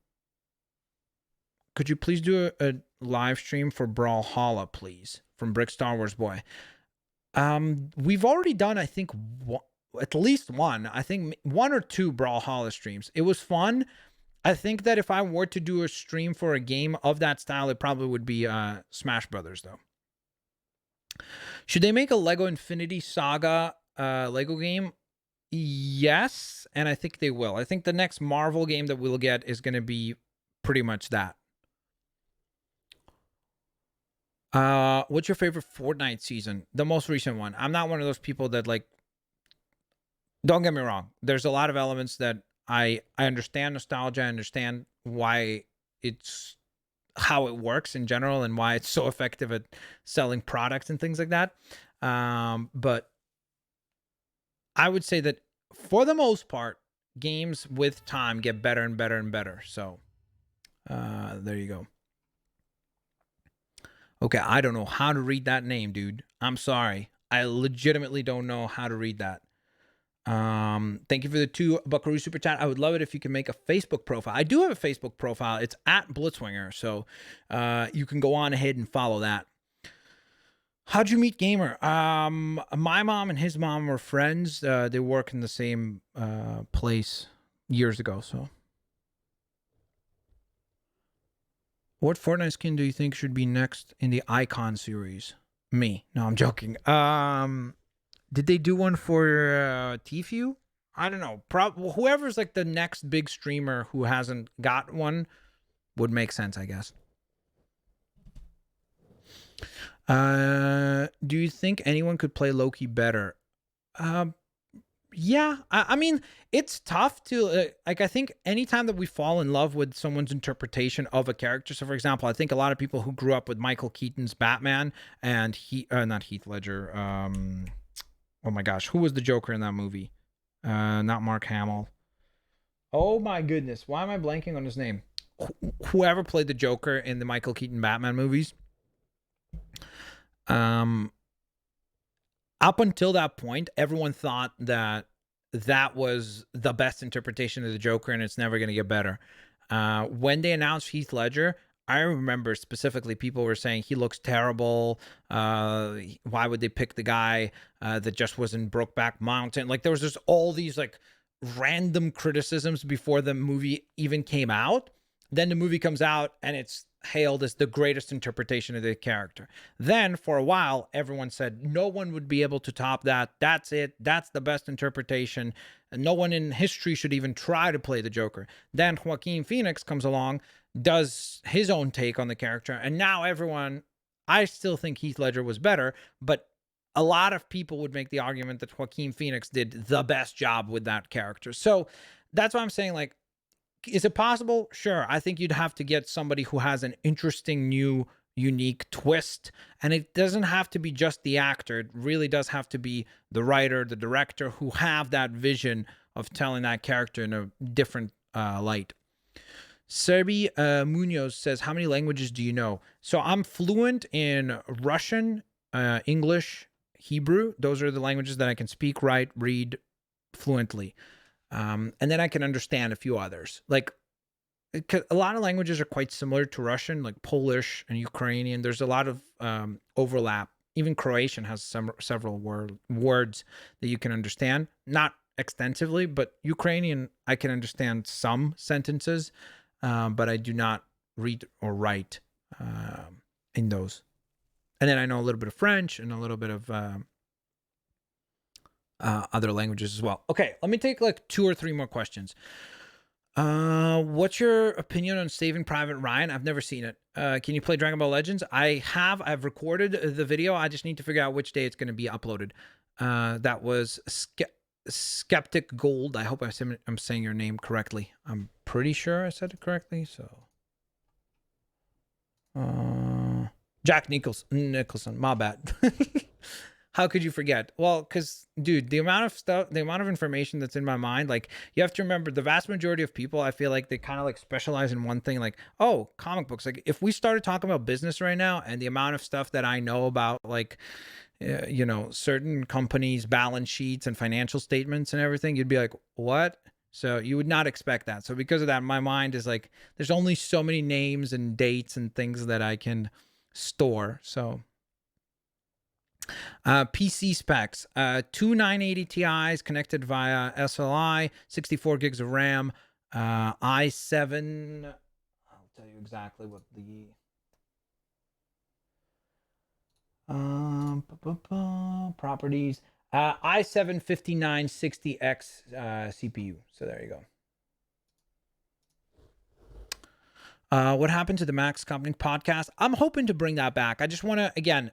you please do a live stream for Brawlhalla, please? From Brick Star Wars Boy. We've already done, I think, at least one. I think one or two Brawlhalla streams. It was fun. I think that if I were to do a stream for a game of that style, it probably would be Smash Brothers, though. Should they make a Lego Infinity Saga Lego game? Yes, and I think they will. I think the next Marvel game that we'll get is going to be pretty much that. What's your favorite Fortnite season? The most recent one. I'm not one of those people that like. Don't get me wrong. There's a lot of elements that I understand nostalgia. I understand why it's how it works in general and why it's so effective at selling products and things like that. But I would say that for the most part, games with time get better and better and better. So there you go. Okay, I don't know how to read that name, dude. I'm sorry. I legitimately don't know how to read that. Thank you for the $2 Buckaroo super chat. I would love it if you can make a Facebook profile. I do have a Facebook profile. It's at Blitzwinger, so you can go on ahead and follow that. How'd you meet Gamer? My mom and his mom were friends. They work in the same place years ago. So, what Fortnite skin do you think should be next in the Icon series? Me. No, I'm joking. Did they do one for Tfue? I don't know. Whoever's like the next big streamer who hasn't got one would make sense, I guess. Do you think anyone could play Loki better? Yeah, I mean, it's tough to like. I think anytime that we fall in love with someone's interpretation of a character. So, for example, I think a lot of people who grew up with Michael Keaton's Batman and not Heath Ledger. Oh my gosh, who was the Joker in that movie? Not Mark Hamill. Oh my goodness, why am I blanking on his name? Whoever played the Joker in the Michael Keaton Batman movies. Up until that point, everyone thought that that was the best interpretation of the Joker, and it's never going to get better. When they announced Heath Ledger, I remember specifically people were saying he looks terrible. Why would they pick the guy that just was in Brokeback Mountain? Like there was just all these like random criticisms before the movie even came out. Then the movie comes out and it's hailed as the greatest interpretation of the character. Then for a while, everyone said no one would be able to top that. That's it. That's the best interpretation. And no one in history should even try to play the Joker. Then Joaquin Phoenix comes along, does his own take on the character. And now everyone, I still think Heath Ledger was better, but a lot of people would make the argument that Joaquin Phoenix did the best job with that character. So that's why I'm saying, like, is it possible? Sure. I think you'd have to get somebody who has an interesting, new, unique twist. And it doesn't have to be just the actor. It really does have to be the writer, the director who have that vision of telling that character in a different light. Serbi Munoz says, how many languages do you know? So I'm fluent in Russian, English, Hebrew. Those are the languages that I can speak, write, read fluently. And then I can understand a few others. Like a lot of languages are quite similar to Russian, like Polish and Ukrainian. There's a lot of overlap. Even Croatian has several words that you can understand. Not extensively, but Ukrainian, I can understand some sentences, but I do not read or write in those. And then I know a little bit of French and a little bit of other languages as well. Okay, let me take like 2 or 3 more questions. What's your opinion on Saving Private Ryan? I've never seen it. Can you play Dragon Ball Legends? I've recorded the video. I just need to figure out which day it's going to be uploaded. That was Skeptic Gold. I hope I'm saying your name correctly. I'm pretty sure I said it correctly. So, Jack Nicholson. My bad. How could you forget? Well, because, dude, the amount of information that's in my mind, like, you have to remember, the vast majority of people, I feel like they kind of like specialize in one thing, like, oh, comic books. Like, if we started talking about business right now and the amount of stuff that I know about, like, you know, certain companies' balance sheets and financial statements and everything, you'd be like, what? So you would not expect that. So because of that, my mind is like, there's only so many names and dates and things that I can store. So... PC specs, 2 980 Ti's connected via SLI, 64 gigs of RAM, i7, I'll tell you exactly what the properties, i7 5960X CPU. So there you go. What happened to the Max Company podcast? I'm hoping to bring that back. I just want to, again,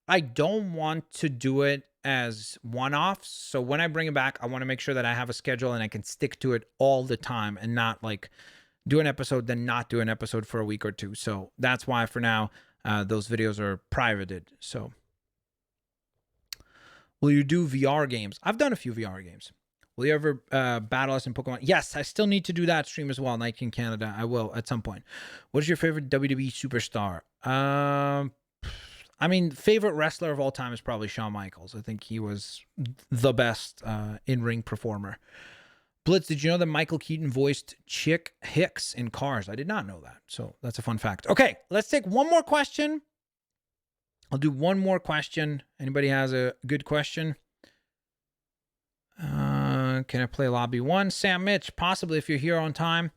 I don't want to do it as one-offs. So when I bring it back, I want to make sure that I have a schedule and I can stick to it all the time and not like do an episode, then not do an episode for a week or 2. So that's why for now, those videos are privated. So will you do VR games? I've done a few VR games. Will you ever battle us in Pokemon? Yes, I still need to do that stream as well. Nike in Canada. I will at some point. What is your favorite WWE superstar? I mean, favorite wrestler of all time is probably Shawn Michaels. I think he was the best in-ring performer. Blitz, did you know that Michael Keaton voiced Chick Hicks in Cars? I did not know that. So that's a fun fact. Okay, let's take one more question. I'll do one more question. Anybody has a good question? Can I play Lobby 1? Sam Mitch, possibly if you're here on time.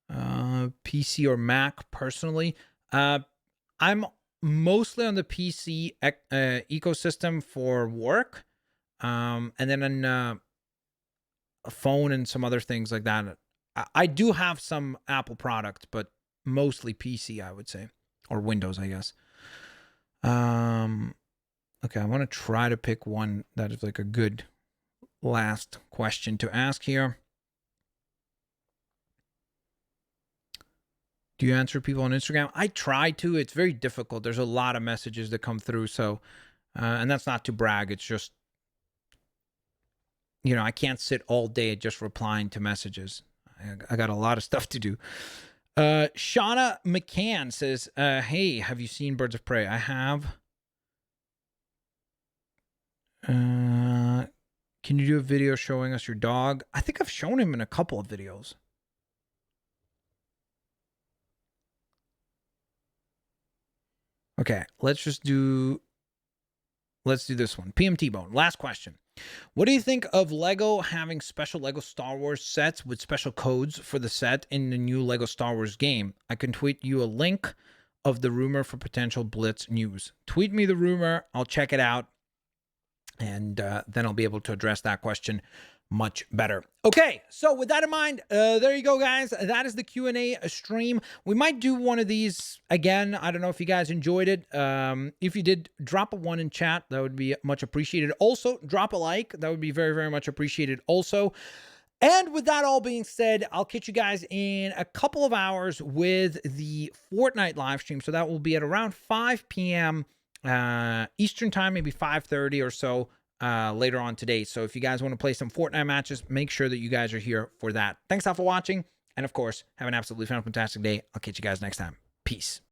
PC or Mac, personally. I'm mostly on the PC ecosystem for work, and then on a phone and some other things like that. I do have some Apple products, but mostly PC, I would say, or Windows, I guess. Okay, I want to try to pick one that is like a good last question to ask here. Do you answer people on Instagram? I try to. It's very difficult. There's a lot of messages that come through. So, and that's not to brag. It's just, you know, I can't sit all day just replying to messages. I got a lot of stuff to do. Shauna McCann says, hey, have you seen Birds of Prey? I have. Can you do a video showing us your dog? I think I've shown him in a couple of videos. Okay, let's do this one. PMT Bone, last question. What do you think of Lego having special Lego Star Wars sets with special codes for the set in the new Lego Star Wars game? I can tweet you a link of the rumor for potential Blitz news. Tweet me the rumor. I'll check it out. And then I'll be able to address that question much better. Okay, so with that in mind, there you go, guys. That is the Q&A stream. We might do one of these again. I don't know if you guys enjoyed it. If you did, drop a 1 in chat. That would be much appreciated. Also, drop a like. That would be very, very much appreciated also. And with that all being said, I'll catch you guys in a couple of hours with the Fortnite live stream. So that will be at around 5 p.m. Eastern time, maybe 5:30 or so later on today. So if you guys want to play some Fortnite matches, make sure that you guys are here for that. Thanks all for watching. And of course, have an absolutely fantastic day. I'll catch you guys next time. Peace.